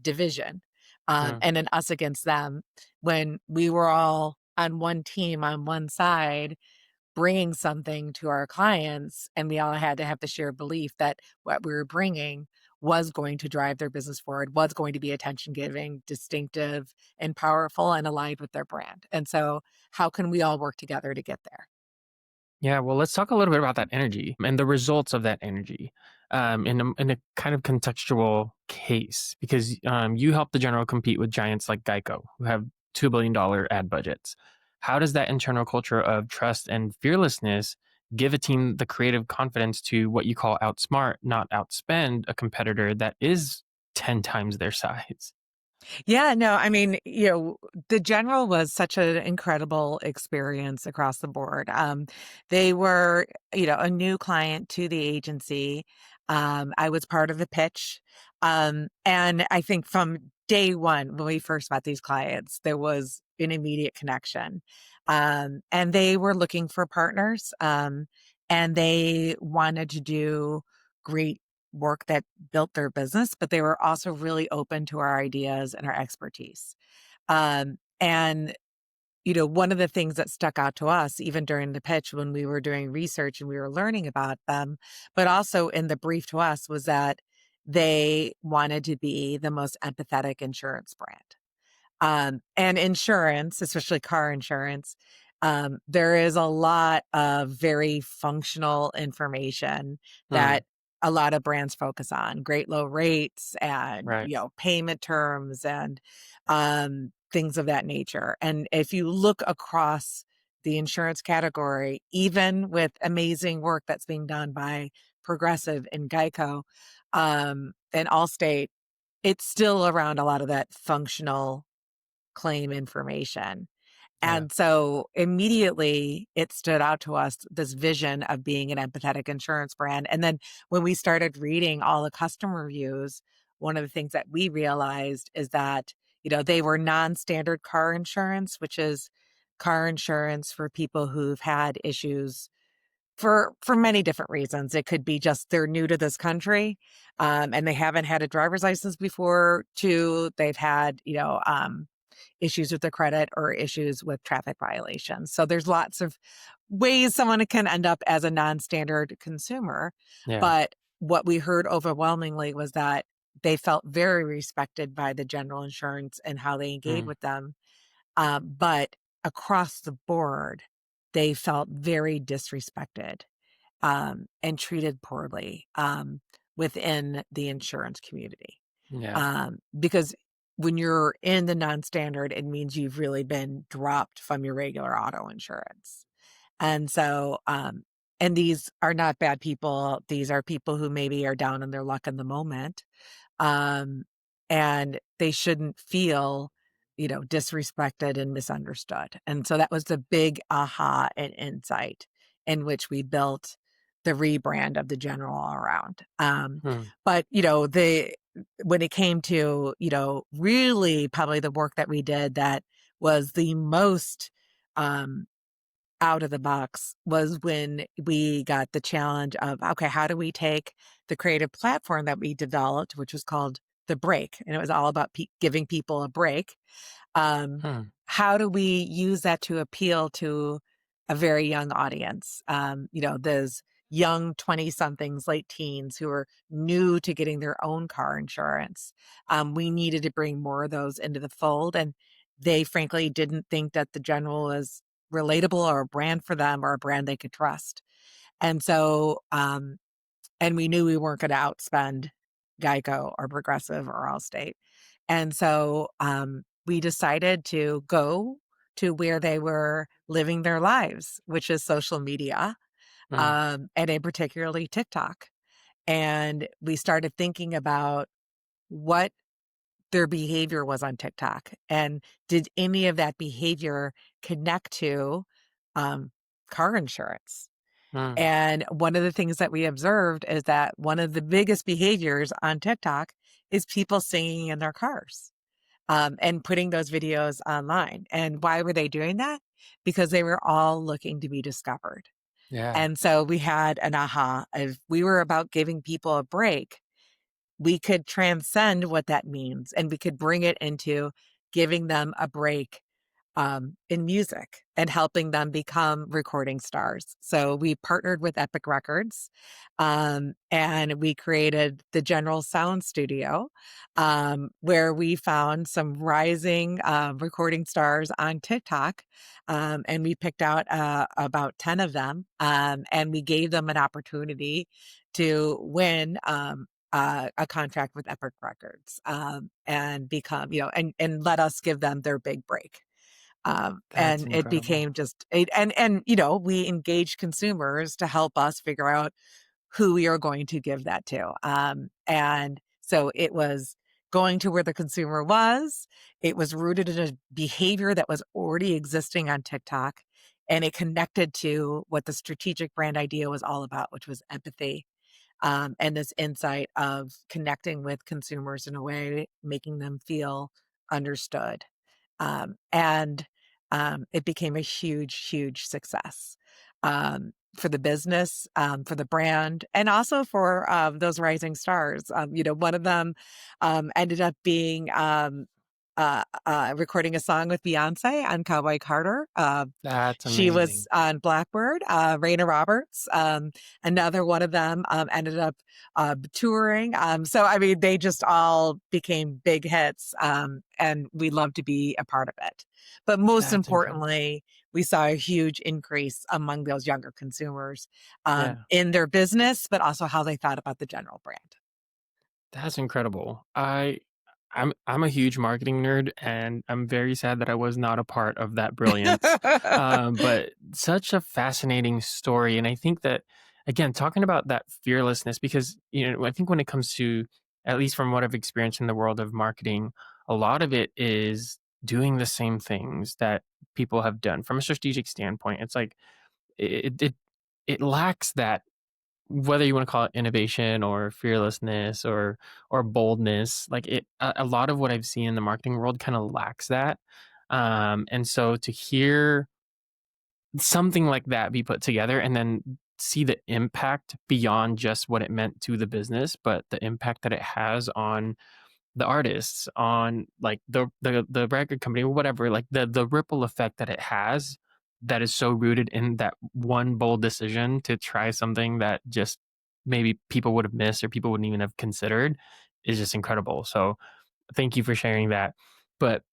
division, Mm, and an us against them. When we were all on one team on one side, bringing something to our clients, and we all had to have the shared belief that what we were bringing was going to drive their business forward, was going to be attention giving, distinctive, and powerful, and aligned with their brand. And so, how can we all work together to get there? yeah. Well, let's talk a little bit about that energy and the results of that energy, in a kind of contextual case, because you help the general compete with giants like Geico, who have $2 billion ad budgets. How does that internal culture of trust and fearlessness give a team the creative confidence to what you call outsmart, not outspend a competitor that is 10 times their size? Yeah, no, I mean, the General was such an incredible experience across the board. They were, a new client to the agency. I was part of the pitch. And I think from day one, when we first met these clients, there was an immediate connection. And they were looking for partners. And they wanted to do great work that built their business, but they were also really open to our ideas and our expertise. And one of the things that stuck out to us, even during the pitch when we were doing research and we were learning about them, but also in the brief to us, was that they wanted to be the most empathetic insurance brand. And insurance, especially car insurance, there is a lot of very functional information Hmm, that a lot of brands focus on: great low rates and, right. payment terms and things of that nature. And if you look across the insurance category, even with amazing work that's being done by Progressive and Geico, and Allstate, it's still around a lot of that functional claim information. Yeah. And so immediately it stood out to us, this vision of being an empathetic insurance brand. And then when we started reading all the customer reviews, one of the things that we realized is that, they were non-standard car insurance, which is car insurance for people who've had issues for many different reasons. It could be just they're new to this country, and they haven't had a driver's license before. Two, they've had, issues with their credit or issues with traffic violations. So there's lots of ways someone can end up as a non-standard consumer. Yeah. But what we heard overwhelmingly was that they felt very respected by the general insurance and how they engaged Mm, with them. But across the board, they felt very disrespected, and treated poorly, within the insurance community. yeah. Because when you're in the non-standard, it means you've really been dropped from your regular auto insurance. And so, and these are not bad people. These are people who maybe are down on their luck in the moment. Um, and they shouldn't feel, disrespected and misunderstood. And so that was the big aha and insight in which we built the rebrand of the General all around. Hmm, But, when it came to, really probably the work that we did that was the most, um, out of the box, was when we got the challenge of, okay, how do we take the creative platform that we developed, which was called The Break, and it was all about giving people a break. Um, hmm, how do we use that to appeal to a very young audience? There's young 20 somethings, late teens who were new to getting their own car insurance. We needed to bring more of those into the fold. And they frankly didn't think that the General was relatable or a brand for them or a brand they could trust. And so, and we knew we weren't going to outspend Geico or Progressive or Allstate. And so we decided to go to where they were living their lives, which is social media, Mm, and in particularly TikTok. And we started thinking about what their behavior was on TikTok. And did any of that behavior connect to um, car insurance? mm, And one of the things that we observed is that one of the biggest behaviors on TikTok is people singing in their cars, and putting those videos online. And why were they doing that? Because they were all looking to be discovered. yeah, And so we had an aha of we were about giving people a break. We could transcend what that means and we could bring it into giving them a break in music and helping them become recording stars. So we partnered with Epic Records, and we created the General Sound Studio, where we found some rising recording stars on TikTok. And we picked out about 10 of them, and we gave them an opportunity to win. A contract with Epic Records, and become, and let us give them their big break. that's And it incredible. became just and we engaged consumers to help us figure out who we are going to give that to. And so it was going to where the consumer was. It was rooted in a behavior that was already existing on TikTok, and it connected to what the strategic brand idea was all about, which was empathy, and this insight of connecting with consumers in a way, making them feel understood. And it became a huge, huge success, for the business, for the brand, and also for those rising stars. One of them ended up being recording a song with Beyonce on Cowboy Carter. That's She was amazing. on Blackbird, Raina Roberts. Another one of them ended up touring. So, I mean, they just all became big hits, and we love to be a part of it. But most That's incredible. importantly, we saw a huge increase among those younger consumers, Yeah. in their business, but also how they thought about the General brand. That's incredible. I'm a huge marketing nerd, and I'm very sad that I was not a part of that brilliance. But such a fascinating story, and I think that again, talking about that fearlessness, because I think when it comes to, at least from what I've experienced in the world of marketing, a lot of it is doing the same things that people have done from a strategic standpoint. It's like it it, it lacks that, whether you want to call it innovation or fearlessness or boldness, like a lot of what I've seen in the marketing world kind of lacks that. And so to hear something like that be put together and then see the impact beyond just what it meant to the business, but the impact that it has on the artists, on like the record company or whatever, like the ripple effect that it has, that is so rooted in that one bold decision to try something that just maybe people would have missed or people wouldn't even have considered, is just incredible. So thank you for sharing that. But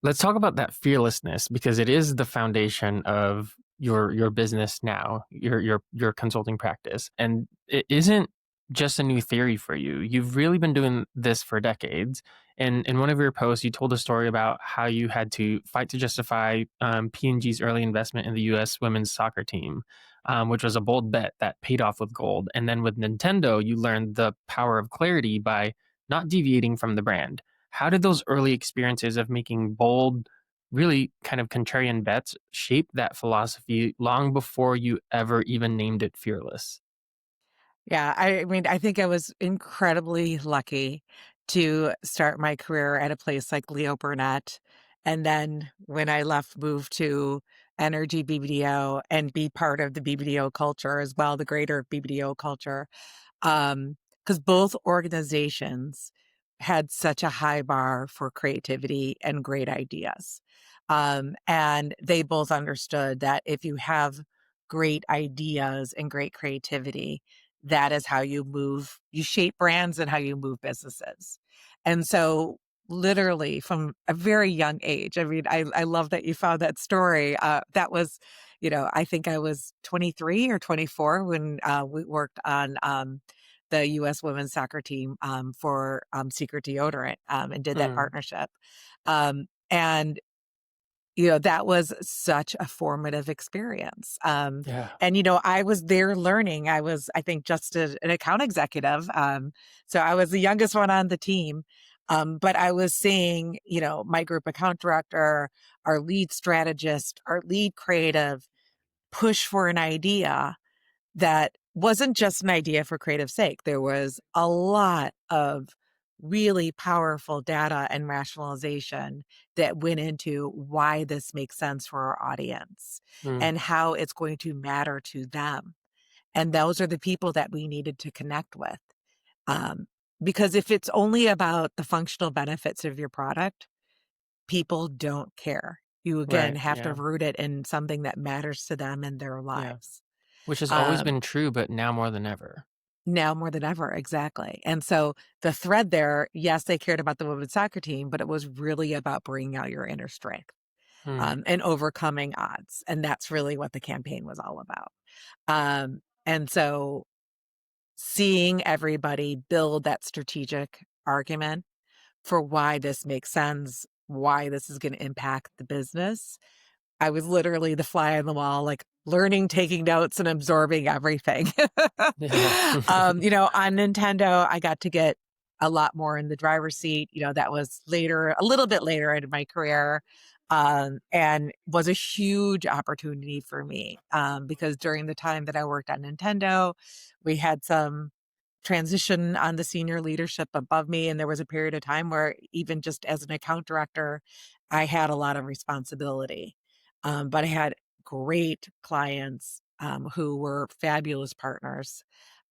let's talk about that fearlessness, because it is the foundation of your business now, your consulting practice. And it isn't just a new theory for you. You've really been doing this for decades. And in one of your posts, you told a story about how you had to fight to justify P&G's early investment in the U.S. women's soccer team, which was a bold bet that paid off with gold. And then with Nintendo, you learned the power of clarity by not deviating from the brand. How did those early experiences of making bold, really kind of contrarian bets shape that philosophy long before you ever even named it Fearless? Yeah, I mean, I think I was incredibly lucky to start my career at a place like Leo Burnett. And then when I left, moved to Energy BBDO and be part of the BBDO culture as well, the greater BBDO culture. Because both organizations had such a high bar for creativity and great ideas. And they both understood that if you have great ideas and great creativity, that is how you shape brands and how you move businesses. And so literally from a very young age, I mean, I love that you found that story. That was, I think I was 23 or 24 when we worked on the U.S. women's soccer team for Secret Deodorant and did that Mm, partnership. And that was such a formative experience. yeah. And, I was there learning. I was, I think, just an account executive. So I was the youngest one on the team. But I was seeing, my group account director, our lead strategist, our lead creative push for an idea that wasn't just an idea for creative sake. There was a lot of really powerful data and rationalization that went into why this makes sense for our audience Mm, and how it's going to matter to them. And those are the people that we needed to connect with. Um, because if it's only about the functional benefits of your product, people don't care. You again right. have to Yeah. root it in something that matters to them in their Yeah. lives. Which has always Um, been true, but now more than ever. Now more than ever, exactly. And so the thread there, yes, they cared about the women's soccer team, but it was really about bringing out your inner strength Mm, and overcoming odds. And that's really what the campaign was all about. And so seeing everybody build that strategic argument for why this makes sense, why this is going to impact the business, I was literally the fly on the wall, like learning, taking notes, and absorbing everything. yeah. On Nintendo, I got to get a lot more in the driver's seat. That was later, a little bit later in my career, and was a huge opportunity for me because during the time that I worked at Nintendo, we had some transition on the senior leadership above me. And there was a period of time where even just as an account director, I had a lot of responsibility. But I had great clients who were fabulous partners.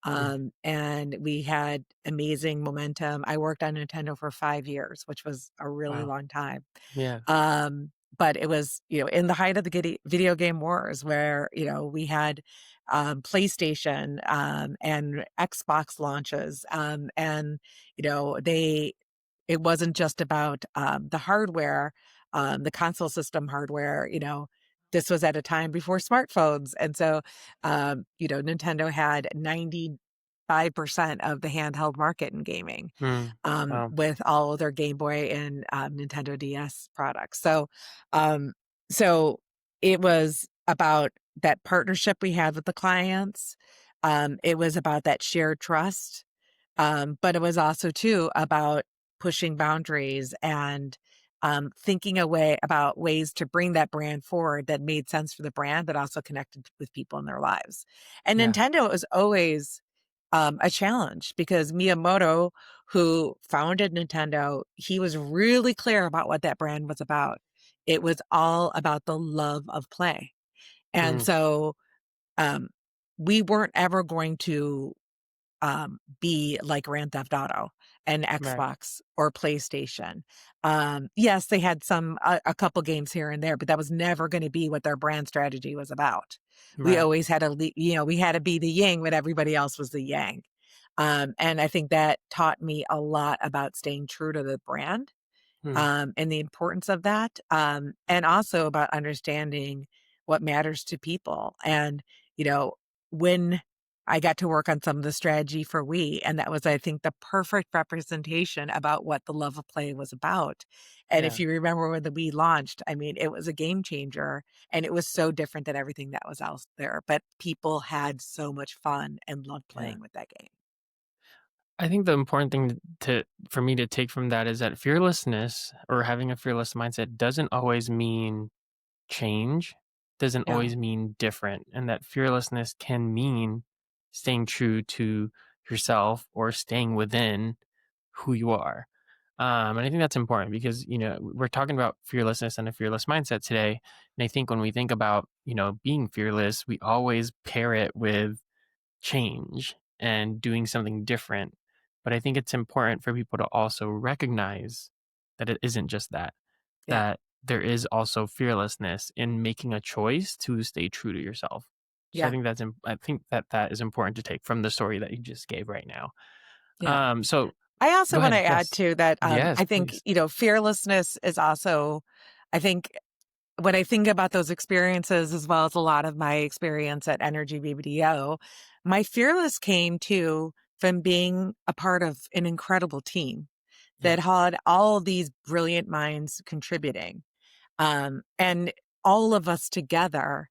Mm, And we had amazing momentum. I worked on Nintendo for 5 years, which was a really wow. long time. Yeah. But it was, in the height of the video game wars where, we had PlayStation and Xbox launches. And, it wasn't just about the hardware, the console system hardware, this was at a time before smartphones. And so, Nintendo had 95% of the handheld market in gaming Mm, wow. with all of their Game Boy and Nintendo DS products. Um, so it was about that partnership we had with the clients. It was about that shared trust. But it was also too about pushing boundaries and thinking about ways to bring that brand forward that made sense for the brand, but also connected with people in their lives. And Yeah. Nintendo was always a challenge because Miyamoto, who founded Nintendo, he was really clear about what that brand was about. It was all about the love of play. And Mm, so um, we weren't ever going to be like Grand Theft Auto and right. Xbox or PlayStation. Yes, they had a couple games here and there, but that was never going to be what their brand strategy was about. We Right. always had we had to be the yin when everybody else was the yang. And I think that taught me a lot about staying true to the brand Mm, and the importance of that, and also about understanding what matters to people. And, when I got to work on some of the strategy for We, and that was, I think, the perfect representation about what the love of play was about. And if yeah. you remember when the We launched, I mean, it was a game changer and it was so different than everything that was out there. But people had so much fun and loved Yeah. playing with that game. I think the important thing to for me to take from that is that fearlessness or having a fearless mindset doesn't always mean change, doesn't Yeah. always mean different, and that fearlessness can mean staying true to yourself or staying within who you are. And I think that's important because, we're talking about fearlessness and a fearless mindset today. And I think when we think about, being fearless, we always pair it with change and doing something different. But I think it's important for people to also recognize that it isn't just that, Yeah. that there is also fearlessness in making a choice to stay true to yourself. So I Yeah. think I think that that is important to take from the story that you just gave right now. Yeah. So I also go want to ahead. add Yes. too that Yes, I think, please. fearlessness is also, I think when I think about those experiences, as well as a lot of my experience at Energy BBDO, my fearless came too from being a part of an incredible team that Yes. had all these brilliant minds contributing. And all of us together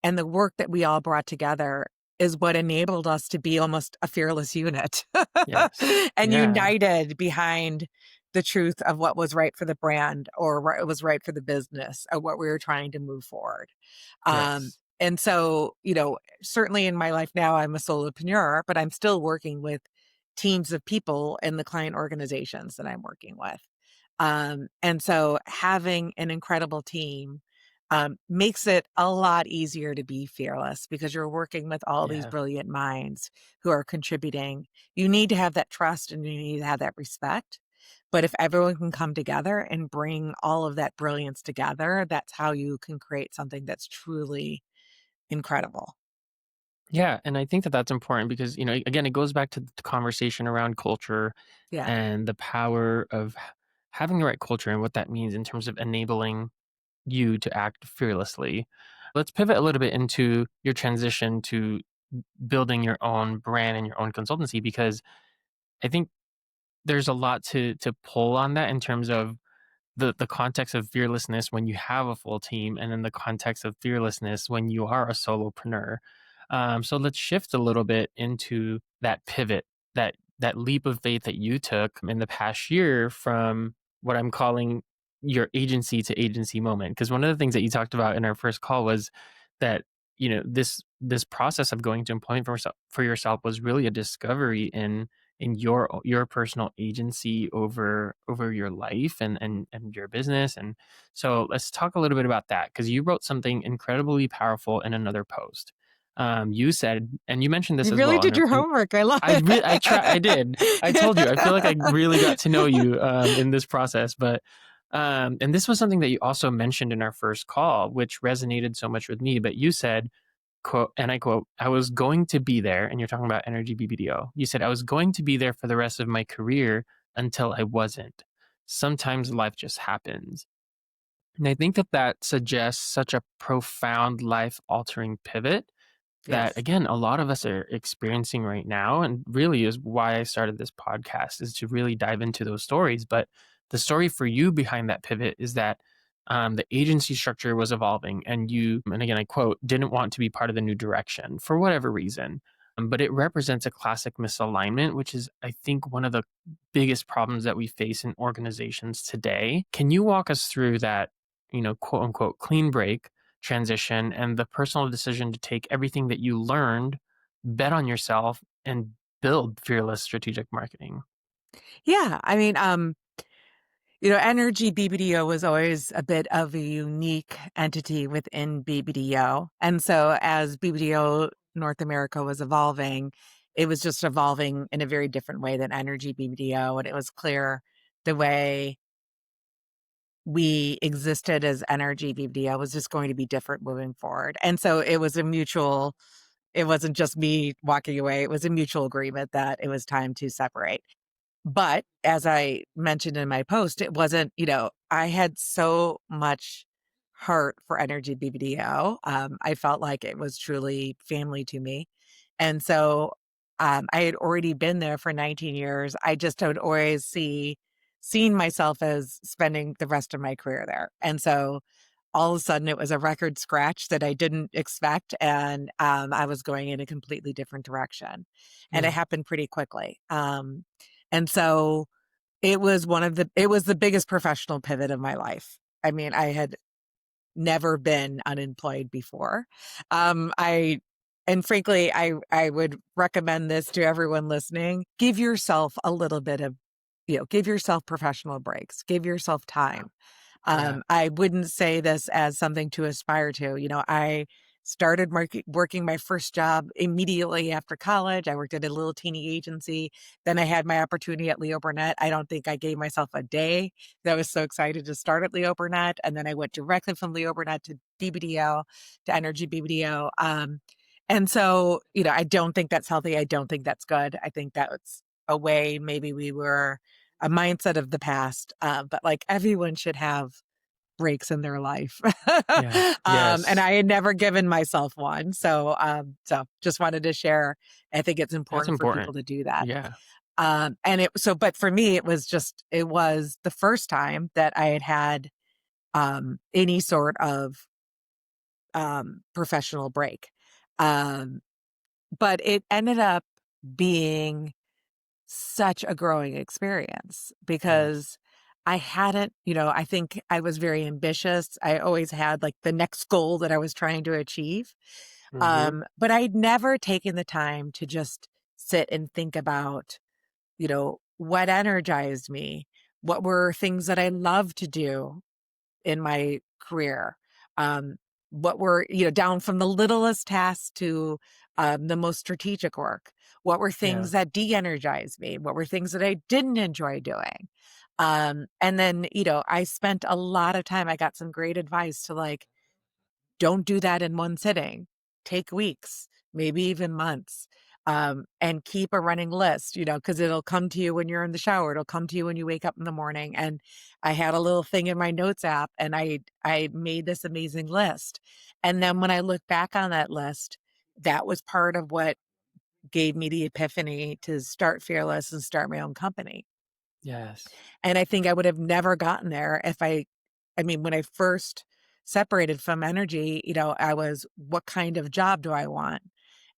and the work that we all brought together is what enabled us to be almost a fearless unit Yes. and Yeah. united behind the truth of what was right for the brand or what was right for the business or what we were trying to move forward. Yes. And so, certainly in my life now, I'm a solopreneur, but I'm still working with teams of people in the client organizations that I'm working with. And so having an incredible team makes it a lot easier to be fearless because you're working with all these Yeah. brilliant minds who are contributing. You need to have that trust and you need to have that respect. But if everyone can come together and bring all of that brilliance together, that's how you can create something that's truly incredible. Yeah, and I think that that's important because, again, it goes back to the conversation around culture Yeah. and the power of having the right culture and what that means in terms of enabling you to act fearlessly. Let's pivot a little bit into your transition to building your own brand and your own consultancy because I think there's a lot to pull on that in terms of the context of fearlessness when you have a full team, and then the context of fearlessness when you are a solopreneur. So let's shift a little bit into that pivot, that leap of faith that you took in the past year from what I'm calling your agency to agency moment. Because one of the things that you talked about in our first call was that this process of going to employment for yourself was really a discovery in your personal agency over your life and your business. And so let's talk a little bit about that because you wrote something incredibly powerful in another post. You said, and you mentioned this You as really well did your homework. I love I did. I told you, I feel like I really got to know you in this process. But and this was something that you also mentioned in our first call, which resonated so much with me. But you said, quote, and I quote, I was going to be there, and you're talking about Energy BBDO. You said, I was going to be there for the rest of my career until I wasn't. Sometimes life just happens. And I think that that suggests such a profound life altering pivot that, Yes. again, a lot of us are experiencing right now. And really is why I started this podcast, is to really dive into those stories. But the story for you behind that pivot is that the agency structure was evolving, and you, and again, I quote, didn't want to be part of the new direction for whatever reason. But it represents a classic misalignment, which is, I think, one of the biggest problems that we face in organizations today. Can you walk us through that, quote unquote, clean break transition and the personal decision to take everything that you learned, bet on yourself, and build fearless strategic marketing? Yeah. I mean, Energy BBDO was always a bit of a unique entity within BBDO. And so as BBDO North America was evolving, it was just evolving in a very different way than Energy BBDO. And it was clear the way we existed as Energy BBDO was just going to be different moving forward. And so it wasn't just me walking away. It was a mutual agreement that it was time to separate. But as I mentioned in my post, it wasn't, I had so much heart for Energy BBDO. I felt like it was truly family to me. And so I had already been there for 19 years. I just had always seen myself as spending the rest of my career there. And so all of a sudden it was a record scratch that I didn't expect. And I was going in a completely different direction. And it Yeah. happened pretty quickly. And so it was the biggest professional pivot of my life. I mean, I had never been unemployed before. I and frankly, I would recommend this to everyone listening. Give yourself a little bit of, give yourself professional breaks. Give yourself time. Yeah. I wouldn't say this as something to aspire to. I started working my first job immediately after college. I worked at a little teeny agency. Then I had my opportunity at Leo Burnett. I don't think I gave myself a day. I was so excited to start at Leo Burnett. And then I went directly from Leo Burnett to BBDO, to Energy BBDO. And so, I don't think that's healthy. I don't think that's good. I think that's a way maybe we were a mindset of the past. But like everyone should have breaks in their life. Yeah. And Yes. I had never given myself one. So just wanted to share. I think it's That's important for people important. to do that. Yeah. But for me, it was the first time that I had any sort of professional break. Um, but it ended up being such a growing experience Yes. because I hadn't, I think I was very ambitious. I always had like the next goal that I was trying to achieve. Mm-hmm. But I'd never taken the time to just sit and think about, what energized me, what were things that I loved to do in my career. Um, what were, down from the littlest tasks to the most strategic work? What were Yeah. things that de energized me? What were things that I didn't enjoy doing? And then, I spent a lot of time, I got some great advice to like, don't do that in one sitting. Take weeks, maybe even months, and keep a running list, because it'll come to you when you're in the shower. It'll come to you when you wake up in the morning. And I had a little thing in my notes app, and I made this amazing list. And then when I look back on that list, that was part of what gave me the epiphany to start Fearless and start my own company. Yes. And I think I would have never gotten there if when I first separated from energy, I was, what kind of job do I want?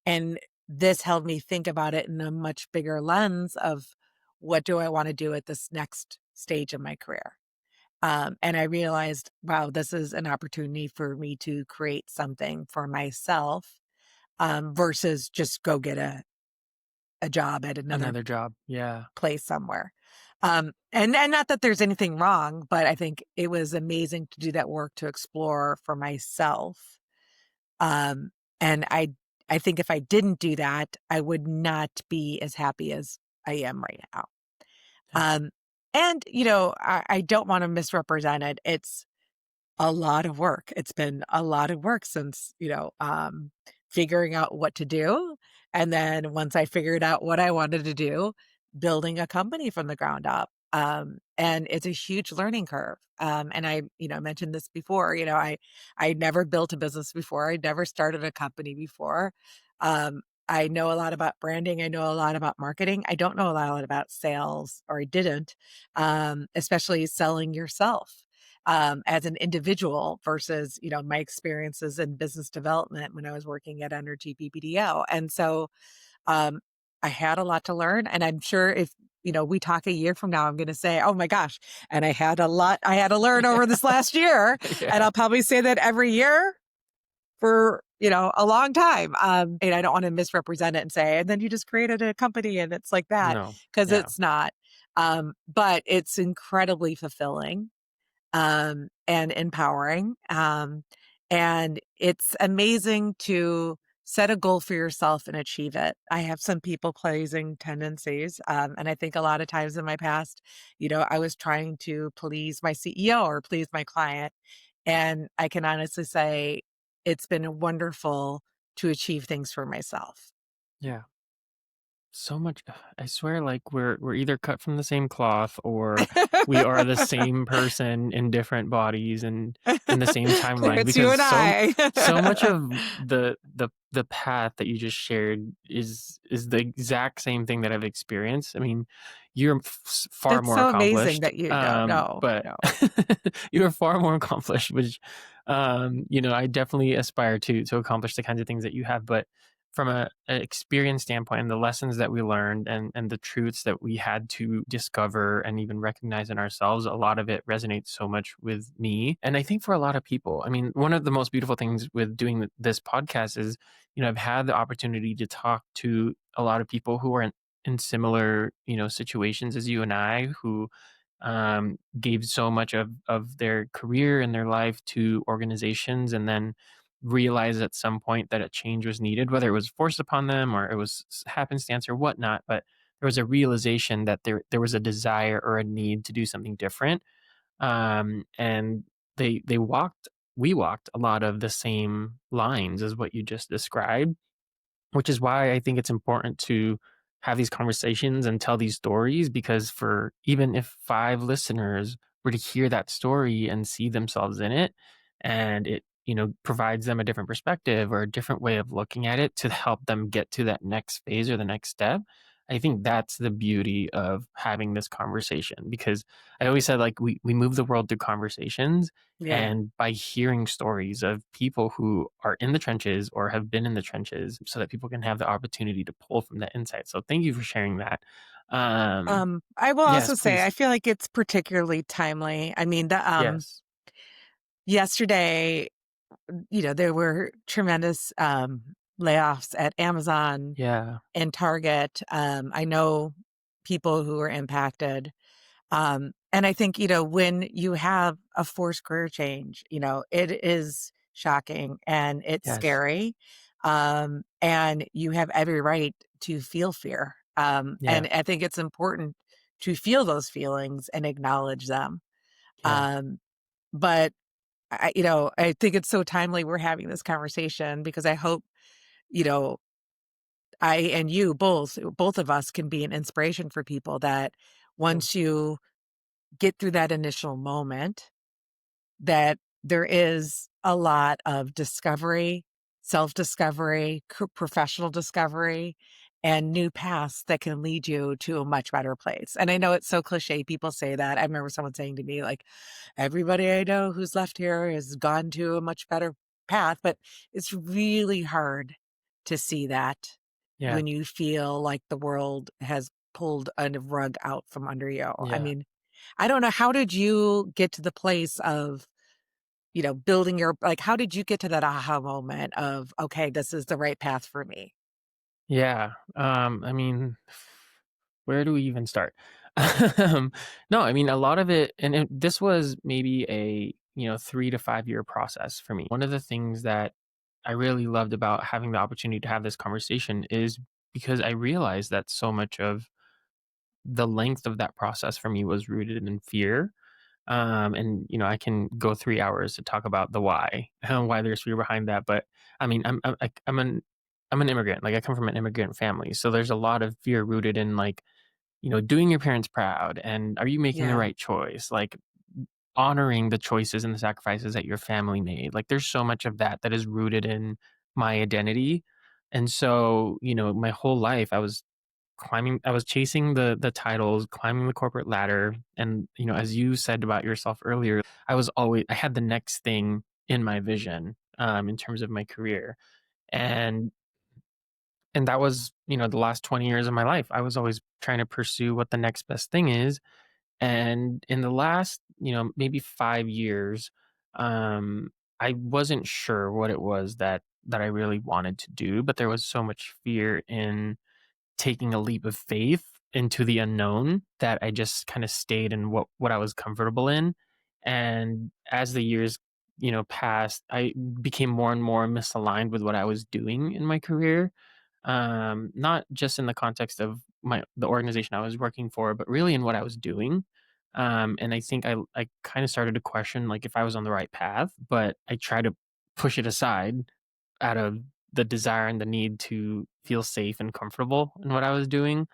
And this helped me think about it in a much bigger lens of what do I want to do at this next stage of my career? And I realized, wow, this is an opportunity for me to create something for myself versus just go get a job at another Another job. Yeah. place somewhere. And not that there's anything wrong, but I think it was amazing to do that work to explore for myself. Um, and I think if I didn't do that, I would not be as happy as I am right now. Yeah. Um, and I don't want to misrepresent it. It's a lot of work. It's been a lot of work since, figuring out what to do. And then once I figured out what I wanted to do, building a company from the ground up. And it's a huge learning curve. And I, mentioned this before, I never built a business before. I never started a company before. I know a lot about branding. I know a lot about marketing. I don't know a lot about sales, or I didn't, especially selling yourself as an individual versus, my experiences in business development when I was working at Energy BBDO. And so um, I had a lot to learn. And I'm sure if, we talk a year from now, I'm going to say, oh my gosh, and I had a lot I had to learn over this last year. And Yeah. I'll probably say that every year for, a long time. And I don't want to misrepresent it and say, and then you just created a company and it's like that, No. because Yeah. it's not. But it's incredibly fulfilling and empowering. And it's amazing to set a goal for yourself and achieve it. I have some people pleasing tendencies. And I think a lot of times in my past, I was trying to please my CEO or please my client. And I can honestly say it's been wonderful to achieve things for myself. Yeah. So much. I swear, like we're either cut from the same cloth or we are the same person in different bodies and in the same Claire, timeline, it's you because and I. so much of the path that you just shared is the exact same thing that I've experienced. I mean, you're far That's more so amazing accomplished, that you don't know. but No. you're far more accomplished, which I definitely aspire to accomplish the kinds of things that you have. But from an experience standpoint, and the lessons that we learned, and the truths that we had to discover and even recognize in ourselves, a lot of it resonates so much with me. And I think for a lot of people, I mean, one of the most beautiful things with doing this podcast is, I've had the opportunity to talk to a lot of people who are in similar, situations as you and I, who gave so much of their career and their life to organizations, and then realized at some point that a change was needed, whether it was forced upon them or it was happenstance or whatnot. But there was a realization that there was a desire or a need to do something different. And we walked a lot of the same lines as what you just described. which is why I think it's important to have these conversations and tell these stories, because for even if 5 listeners were to hear that story and see themselves in it, and it, provides them a different perspective or a different way of looking at it to help them get to that next phase or the next step, I think that's the beauty of having this conversation, because I always said, like, we move the world through conversations, Yeah. and by hearing stories of people who are in the trenches or have been in the trenches so that people can have the opportunity to pull from that insight. So thank you for sharing that. I will Yes, also say I please. feel like it's particularly timely. I mean, Yes. yesterday, there were tremendous layoffs at Amazon Yeah. and Target. I know people who were impacted. And I think, when you have a forced career change, it is shocking and it's Yes. scary. And you have every right to feel fear. Yeah. And I think it's important to feel those feelings and acknowledge them. Yeah. Um, but I think it's so timely we're having this conversation because I hope, you know, I and you both of us can be an inspiration for people that Mm. once you get through that initial moment, that there is a lot of discovery, self-discovery, professional discovery, and new paths that can lead you to a much better place. And I know it's so cliche. People say that. I remember someone saying to me, like, everybody I know who's left here has gone to a much better path, but it's really hard to see that Yeah. when you feel like the world has pulled a rug out from under you. I Yeah. mean, I don't know. How did you get to the place of, building how did you get to that aha moment of, okay, this is the right path for me? Yeah. I mean, where do we even start? Um, no, I mean, a lot of it, and this was maybe a, 3 to 5 year process for me. One of the things that I really loved about having the opportunity to have this conversation is because I realized that so much of the length of that process for me was rooted in fear. And I can go 3 hours to talk about the why, why there's fear behind that. But I mean, I'm an immigrant. Like, I come from an immigrant family, so there's a lot of fear rooted in, like, doing your parents proud, and are you making the Yeah. right choice? Like, honoring the choices and the sacrifices that your family made. Like, there's so much of that that is rooted in my identity. And so, my whole life I was chasing the titles, climbing the corporate ladder, and, as you said about yourself earlier, I had the next thing in my vision, in terms of my career. And that was, the last 20 years of my life. I was always trying to pursue what the next best thing is. And in the last, maybe 5 years, um, I wasn't sure what it was that I really wanted to do, but there was so much fear in taking a leap of faith into the unknown that I just kind of stayed in what I was comfortable in. And as the years, passed, I became more and more misaligned with what I was doing in my career. Not just in the context of the organization I was working for, but really in what I was doing. And I think I kind of started to question, like, if I was on the right path, but I tried to push it aside out of the desire and the need to feel safe and comfortable in what I was doing.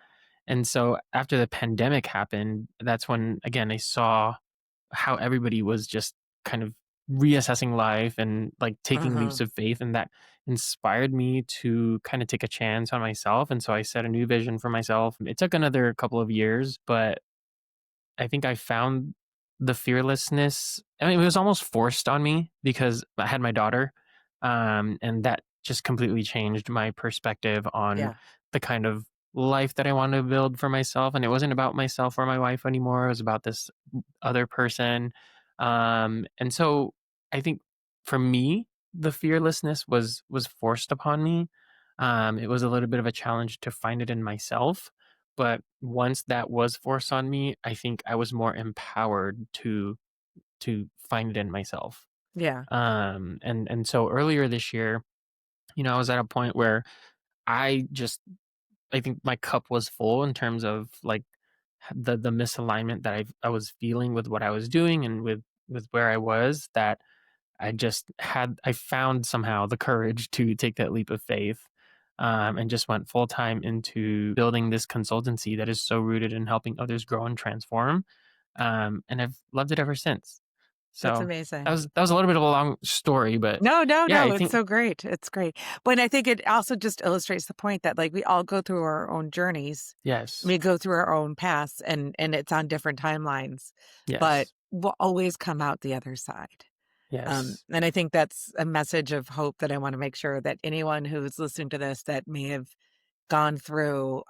And so after the pandemic happened, that's when, again, I saw how everybody was just kind of reassessing life and, like, taking Uh-huh. leaps of faith. And that inspired me to kind of take a chance on myself. And so I set a new vision for myself. It took another couple of years, but I think I found the fearlessness. I mean, it was almost forced on me because I had my daughter, and that just completely changed my perspective on Yeah. the kind of life that I wanted to build for myself. And it wasn't about myself or my wife anymore. It was about this other person. And so I think for me, the fearlessness was forced upon me. It was a little bit of a challenge to find it in myself, but once that was forced on me, I think I was more empowered to find it in myself. Yeah. And so earlier this year, I was at a point where I think my cup was full in terms of, like, the misalignment that I was feeling with what I was doing and with where I was, that I found somehow the courage to take that leap of faith. and just went full time into building this consultancy that is so rooted in helping others grow and transform. And I've loved it ever since. That's So amazing. that was a little bit of a long story, but No, no, yeah, no, I it's think so great. It's great. But I think it also just illustrates the point that, like, we all go through our own journeys. yes, We go through our own paths, and it's on different timelines, but yes, we'll always come out the other side. yes. And I think that's a message of hope that I wanna make sure that anyone who's listening to this that may have gone through,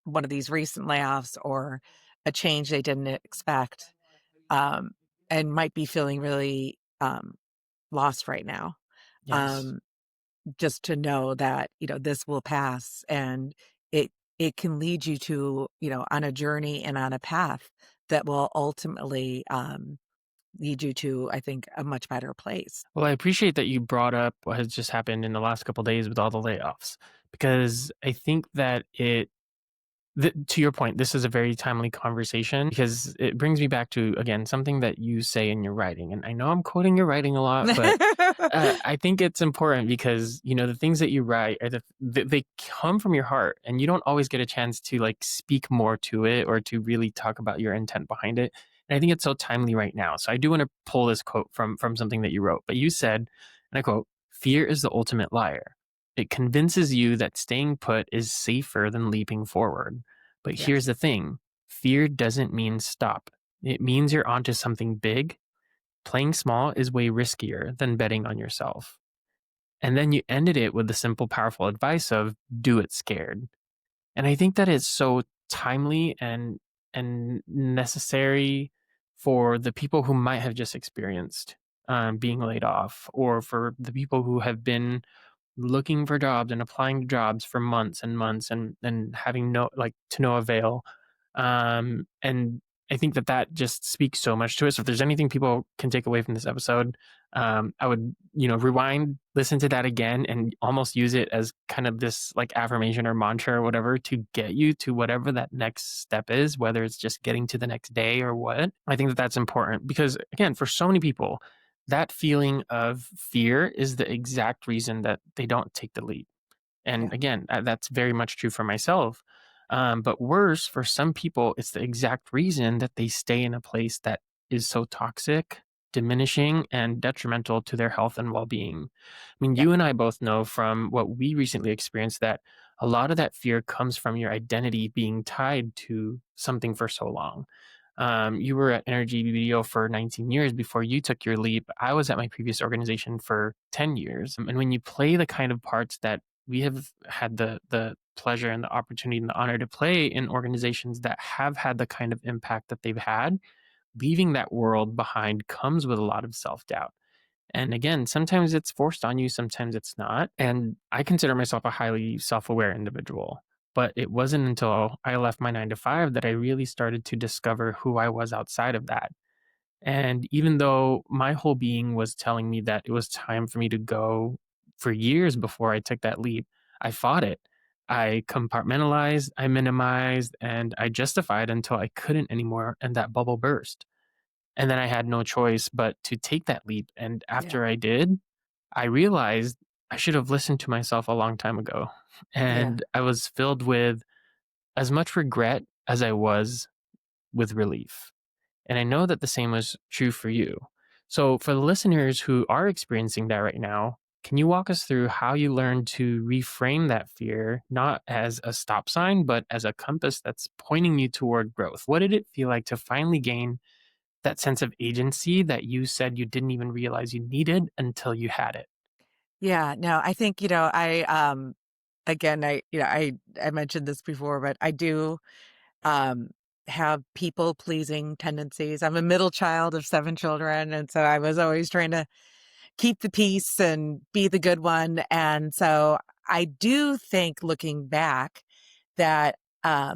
one of these recent layoffs or a change they didn't expect, um, and might be feeling really, lost right now. Yes. Um, just to know that, this will pass, and it it can lead you to, on a journey and on a path that will ultimately, lead you to, I think, a much better place. Well, I appreciate that you brought up what has just happened in the last couple days with all the layoffs, because I think that to your point, this is a very timely conversation because it brings me back to, again, something that you say in your writing. And I know I'm quoting your writing a lot, but I think it's important because, the things that you write they come from your heart, and you don't always get a chance to like speak more to it or to really talk about your intent behind it. And I think it's so timely right now. So I do want to pull this quote from something that you wrote, but you said, and I quote, "Fear is the ultimate liar. It convinces you that staying put is safer than leaping forward. But here's Yes. the thing, fear doesn't mean stop. It means you're onto something big. Playing small is way riskier than betting on yourself." And then you ended it with the simple, powerful advice of do it scared. And I think that is so timely and necessary for the people who might have just experienced being laid off, or for the people who have been looking for jobs and applying to jobs for months and months and having to no avail. And I think that just speaks so much to us. If there's anything people can take away from this episode, I would, rewind, listen to that again, and almost use it as kind of this like affirmation or mantra or whatever to get you to whatever that next step is, whether it's just getting to the next day or what. I think that's important because, again, for so many people, that feeling of fear is the exact reason that they don't take the leap. And Yeah. again, that's very much true for myself. But worse, for some people, it's the exact reason that they stay in a place that is so toxic, diminishing, and detrimental to their health and well being. I mean, Yep. you and I both know from what we recently experienced that a lot of that fear comes from your identity being tied to something for so long. You were at Energy BBDO for 19 years before you took your leap. I was at my previous organization for 10 years. And when you play the kind of parts that we have had the pleasure and the opportunity and the honor to play in organizations that have had the kind of impact that they've had, leaving that world behind comes with a lot of self-doubt. And again, sometimes it's forced on you, sometimes it's not. And I consider myself a highly self-aware individual. But it wasn't until I left my 9 to 5 that I really started to discover who I was outside of that. And even though my whole being was telling me that it was time for me to go for years before I took that leap, I fought it. I compartmentalized, I minimized, and I justified until I couldn't anymore. And that bubble burst. And then I had no choice but to take that leap. And Yeah. after I did, I realized I should have listened to myself a long time ago. Yeah. And I was filled with as much regret as I was with relief. And I know that the same was true for you. So, for the listeners who are experiencing that right now, can you walk us through how you learned to reframe that fear, not as a stop sign, but as a compass that's pointing you toward growth? What did it feel like to finally gain that sense of agency that you said you didn't even realize you needed until you had it? Yeah. No, I think, again, I mentioned this before, but I do, um, have people pleasing tendencies. I'm a middle child of 7 children, and so I was always trying to keep the peace and be the good one. And so I do think, looking back, that, I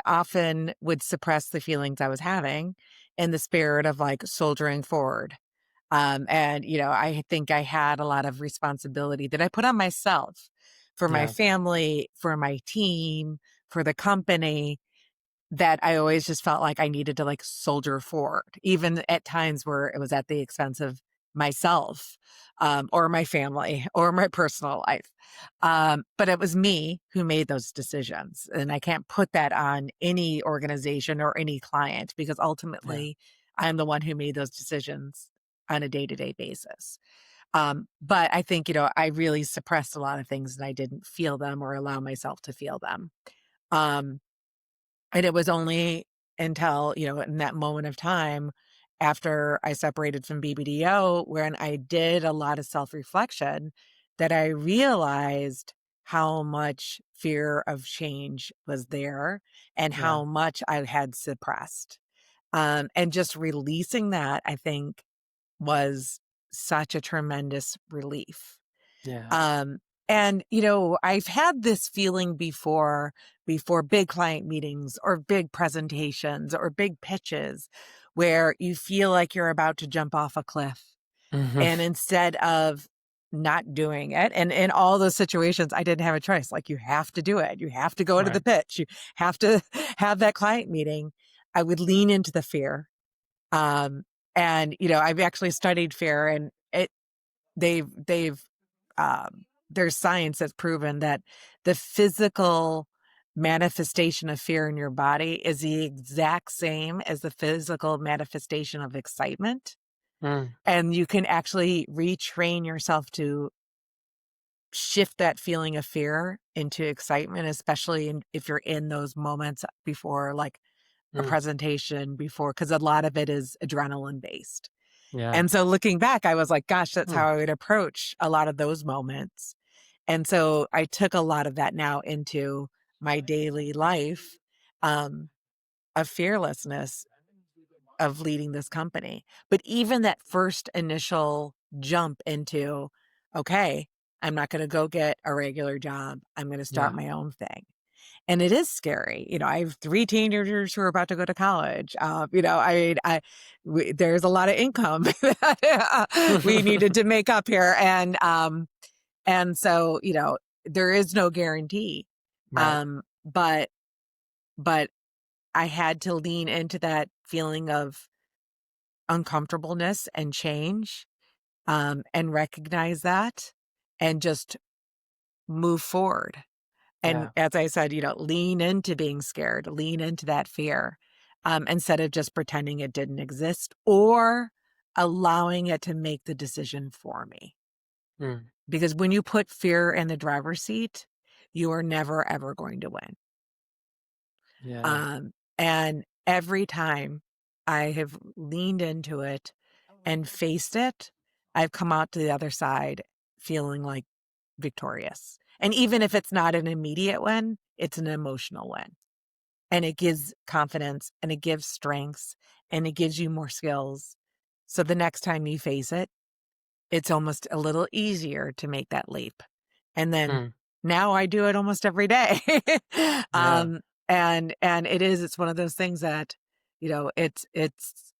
often would suppress the feelings I was having in the spirit of like soldiering forward. And, I think I had a lot of responsibility that I put on myself for my Yeah. family, for my team, for the company, that I always just felt like I needed to like soldier forward, even at times where it was at the expense of myself, or my family or my personal life. But it was me who made those decisions. And I can't put that on any organization or any client because Yeah. ultimately I'm the one who made those decisions on a day-to-day basis. But I think, I really suppressed a lot of things and I didn't feel them or allow myself to feel them. Um, and it was only until, in that moment of time after I separated from BBDO, when I did a lot of self-reflection, that I realized how much fear of change was there and Yeah. how much I had suppressed. And just releasing that, I think, was such a tremendous relief. Yeah. Um, and I've had this feeling before big client meetings or big presentations or big pitches where you feel like you're about to jump off a cliff. Mhm. And instead of not doing it, and in all those situations, I didn't have a choice. Like, you have to do it. You have to go to the Right. pitch. You have to have that client meeting. I would lean into the fear. Um, and I've actually studied fear, and they've there's science that's proven that the physical manifestation of fear in your body is the exact same as the physical manifestation of excitement. Mm. And you can actually retrain yourself to shift that feeling of fear into excitement, especially if you're in those moments before, like a Mm. presentation, before, because a lot of it is adrenaline based. Yeah. And so looking back, I was like, gosh, that's Mm. how I would approach a lot of those moments. And so I took a lot of that now into my daily life, um, of fearlessness, of leading this company. But even that first initial jump into, okay, I'm not going to go get a regular job. I'm going to start Yeah. my own thing. And it is scary. I have 3 teenagers who are about to go to college. I mean, there's a lot of income that we needed to make up here. And so, there is no guarantee. Right. But but I had to lean into that feeling of uncomfortableness and change, and recognize that and just move forward. And Yeah. as I said, lean into being scared, lean into that fear, instead of just pretending it didn't exist or allowing it to make the decision for me. Mm. Because when you put fear in the driver's seat, you are never, ever going to win. Yeah. Um, and every time I have leaned into it and faced it, I've come out to the other side feeling like victorious. And even if it's not an immediate win, it's an emotional win. And it gives confidence and it gives strengths and it gives you more skills. So the next time you face it, it's almost a little easier to make that leap. And then Mm. now I do it almost every day. Yeah. And it's one of those things that, it's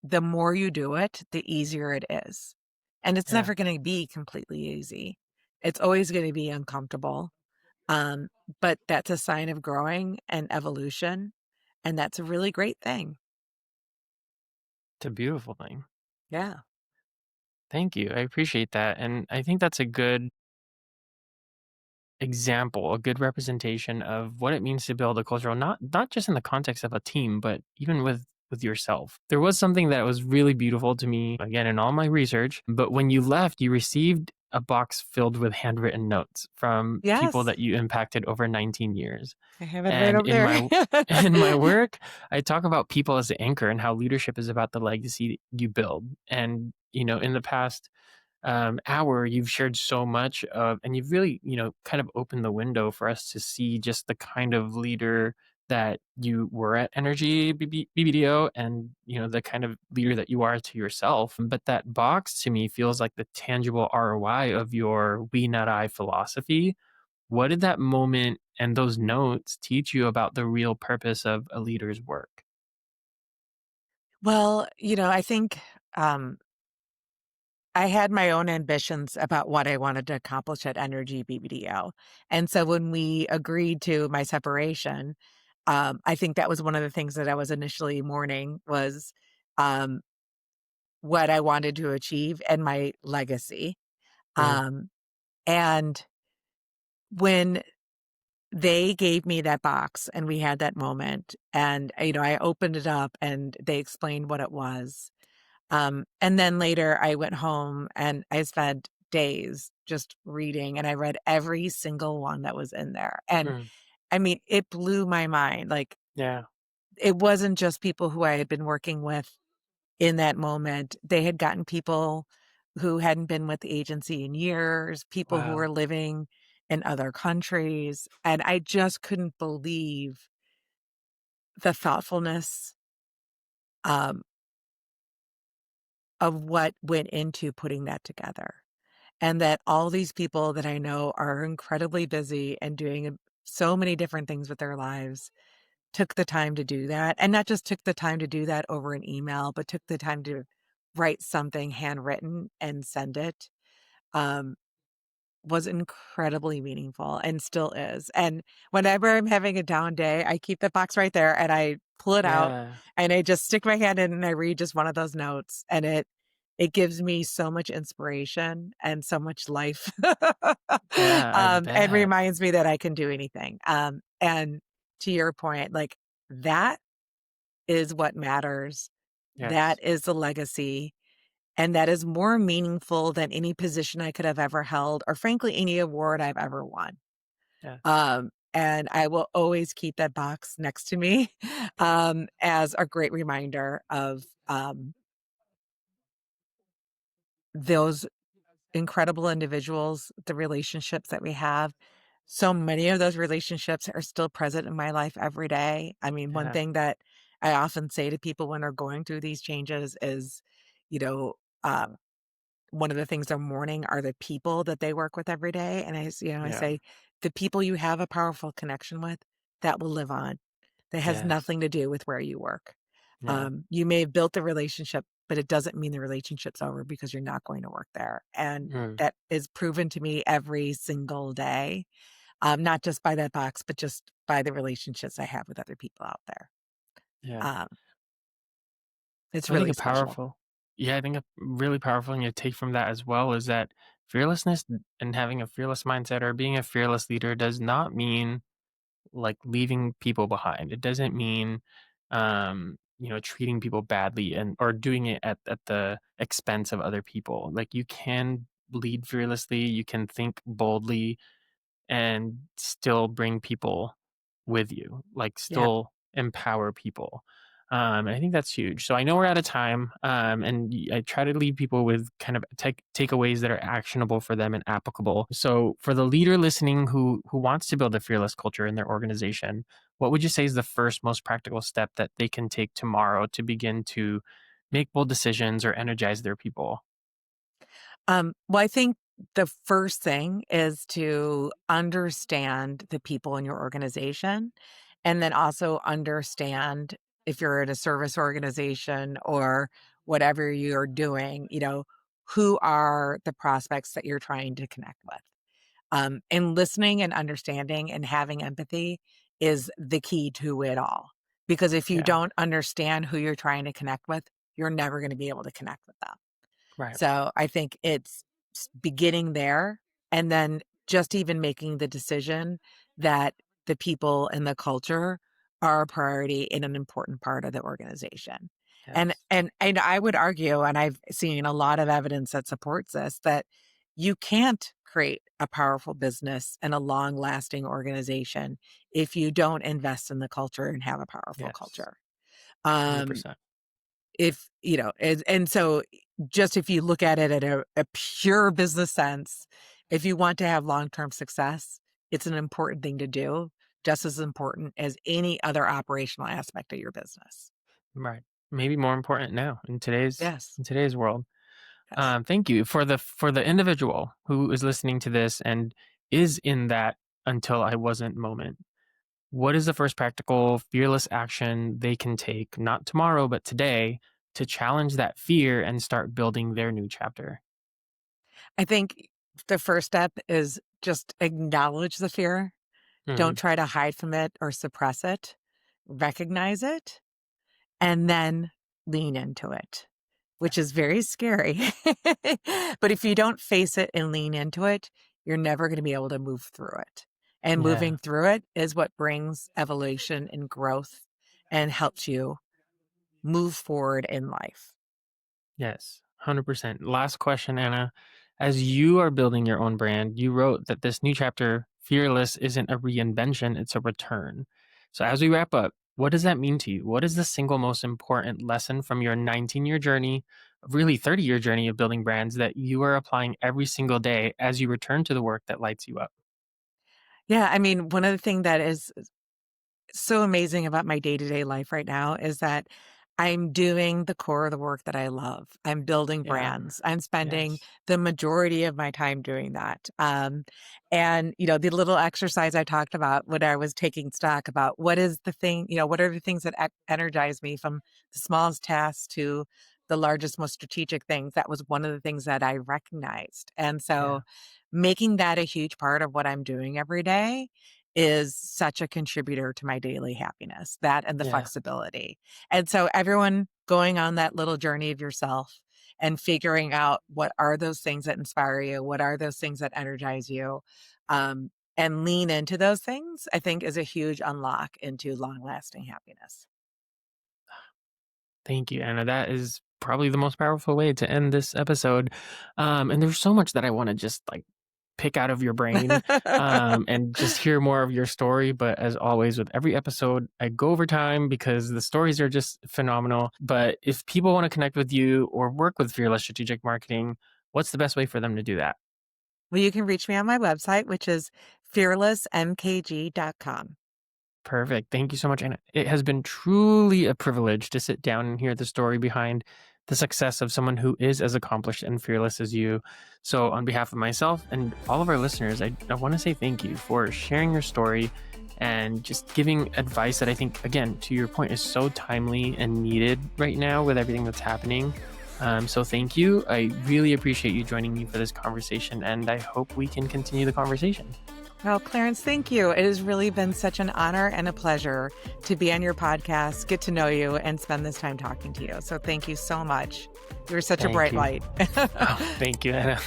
the more you do it, the easier it is. And it's Yeah. never going to be completely easy. It's always going to be uncomfortable. Um, but that's a sign of growing and evolution. And that's a really great thing. It's a beautiful thing. Yeah. Thank you. I appreciate that. And I think that's a good example, a good representation of what it means to build a culture, not just in the context of a team, but even with yourself. There was something that was really beautiful to me again in all my research, but when you left, you received a box filled with handwritten notes from people Yes. that you impacted over 19 years. I have it right And over there. in my work, I talk about people as the anchor and how leadership is about the legacy you build. And in the past hour, you've shared so much of, and you've really, kind of opened the window for us to see just the kind of leader that you were at Energy BBDO and, the kind of leader that you are to yourself. But that box to me feels like the tangible ROI of your we, not I philosophy. What did that moment and those notes teach you about the real purpose of a leader's work? Well, I think, um, I had my own ambitions about what I wanted to accomplish at Energy BBDO. And so when we agreed to my separation, I think that was one of the things that I was initially mourning was, um, what I wanted to achieve and my legacy. Mm, Um, and when they gave me that box and we had that moment and, I opened it up and they explained what it was. And then later I went home and I spent days just reading and I read every single one that was in there. And mm, I mean, it blew my mind. Like, yeah. it wasn't just people who I had been working with in that moment. They had gotten people who hadn't been with the agency in years, people who were Wow. living in other countries. And I just couldn't believe the thoughtfulness um, of what went into putting that together. And that all these people that I know are incredibly busy and doing so many different things with their lives took the time to do that. And not just took the time to do that over an email, but took the time to write something handwritten and send it. Um, was incredibly meaningful and still is. And whenever I'm having a down day, I keep the box right there and I pull it out Yeah. and I just stick my hand in and I read just one of those notes and it gives me so much inspiration and so much life. Yeah, I And bet. reminds me that I can do anything. And to your point, like, that is what matters. That Yes. is the legacy. And that is more meaningful than any position I could have ever held, or frankly, any award I've ever won. Yes. And I will always keep that box next to me as a great reminder of those incredible individuals, the relationships that we have. So many of those relationships are still present in my life every day. I mean, one Yeah. thing that I often say to people when they're going through these changes is, you know, um, one of the things they're mourning are the people that they work with every day. And I Yeah. say, the people you have a powerful connection with, that will live on. That has Yes. nothing to do with where you work. Yeah. You may have built the relationship, but it doesn't mean the relationship's over because you're not going to work there. And Mm, that is proven to me every single day, not just by that box, but just by the relationships I have with other people out there. yeah. Um, it's I think really a special. powerful, yeah, I think a really powerful thing to take from that as well is that fearlessness and having a fearless mindset or being a fearless leader does not mean like leaving people behind. It doesn't mean, treating people badly and or doing it at the expense of other people. Like you can lead fearlessly, you can think boldly, and still bring people with you, like Yeah. still empower people. I think that's huge. So I know we're out of time, and I try to leave people with kind of takeaways that are actionable for them and applicable. So for the leader listening who wants to build a fearless culture in their organization, what would you say is the first most practical step that they can take tomorrow to begin to make bold decisions or energize their people? Well, I think the first thing is to understand the people in your organization and then also understand if you're in a service organization or whatever you're doing, who are the prospects that you're trying to connect with. And listening and understanding and having empathy is the key to it all. Because if you Yeah. don't understand who you're trying to connect with, you're never going to be able to connect with them. Right. So I think it's beginning there and then just even making the decision that the people and the culture are a priority and an important part of the organization. And Yes. and and I would argue, and I've seen a lot of evidence that supports this, that you can't create a powerful business and a long-lasting organization if you don't invest in the culture and have a powerful Yes. culture. Um, 100%. if and so just if you look at it at a pure business sense, if you want to have long-term success, it's an important thing to do, just as important as any other operational aspect of your business. Right. Maybe more important now in today's Yes. in today's world. Yes. Thank you for the individual who is listening to this and is in that until I wasn't moment. What is the first practical, fearless action they can take, not tomorrow, but today, to challenge that fear and start building their new chapter? I think the first step is just acknowledge the fear. Hmm. Don't try to hide from it or suppress it. Recognize it and then lean into it which is very scary. But if you don't face it and lean into it, you're never going to be able to move through it. And Yeah. moving through it is what brings evolution and growth and helps you move forward in life. Yes, 100%. Last question, Anna. As you are building your own brand, you wrote that this new chapter, Fearless, isn't a reinvention, it's a return. So, as we wrap up, what does that mean to you? What is the single most important lesson from your 19-year journey, really 30-year journey of building brands that you are applying every single day as you return to the work that lights you up? Yeah, I mean, one of the things that is so amazing about my day-to-day life right now is that I'm doing the core of the work that I love. I'm building Yeah. brands. I'm spending Yes. the majority of my time doing that. And the little exercise I talked about when I was taking stock about what is the thing, what are the things that energize me, from the smallest tasks to the largest, most strategic things. That was one of the things that I recognized. And Yeah. so making that a huge part of what I'm doing every day is such a contributor to my daily happiness, that and the Yeah. flexibility. And so everyone going on that little journey of yourself and figuring out what are those things that inspire you, what are those things that energize you, and lean into those things, I think is a huge unlock into long-lasting happiness. Thank you, Anna. That is probably the most powerful way to end this episode. And there's so much that I want to just like pick out of your brain and just hear more of your story. But as always, with every episode, I go over time because the stories are just phenomenal. But if people want to connect with you or work with Fearless Strategic Marketing, what's the best way for them to do that? Well, you can reach me on my website, which is fearlessmkg.com. Perfect. Thank you so much, Anna. It has been truly a privilege to sit down and hear the story behind the success of someone who is as accomplished and fearless as you. So, on behalf of myself and all of our listeners, I want to say thank you for sharing your story and just giving advice that I think, again, to your point, is so timely and needed right now with everything that's happening. So, thank you. I really appreciate you joining me for this conversation, and I hope we can continue the conversation. Well, Clarence, thank you. It has really been such an honor and a pleasure to be on your podcast, get to know you, and spend this time talking to you. So thank you so much. You're such a Thank bright you. light. Oh, thank you, Anna.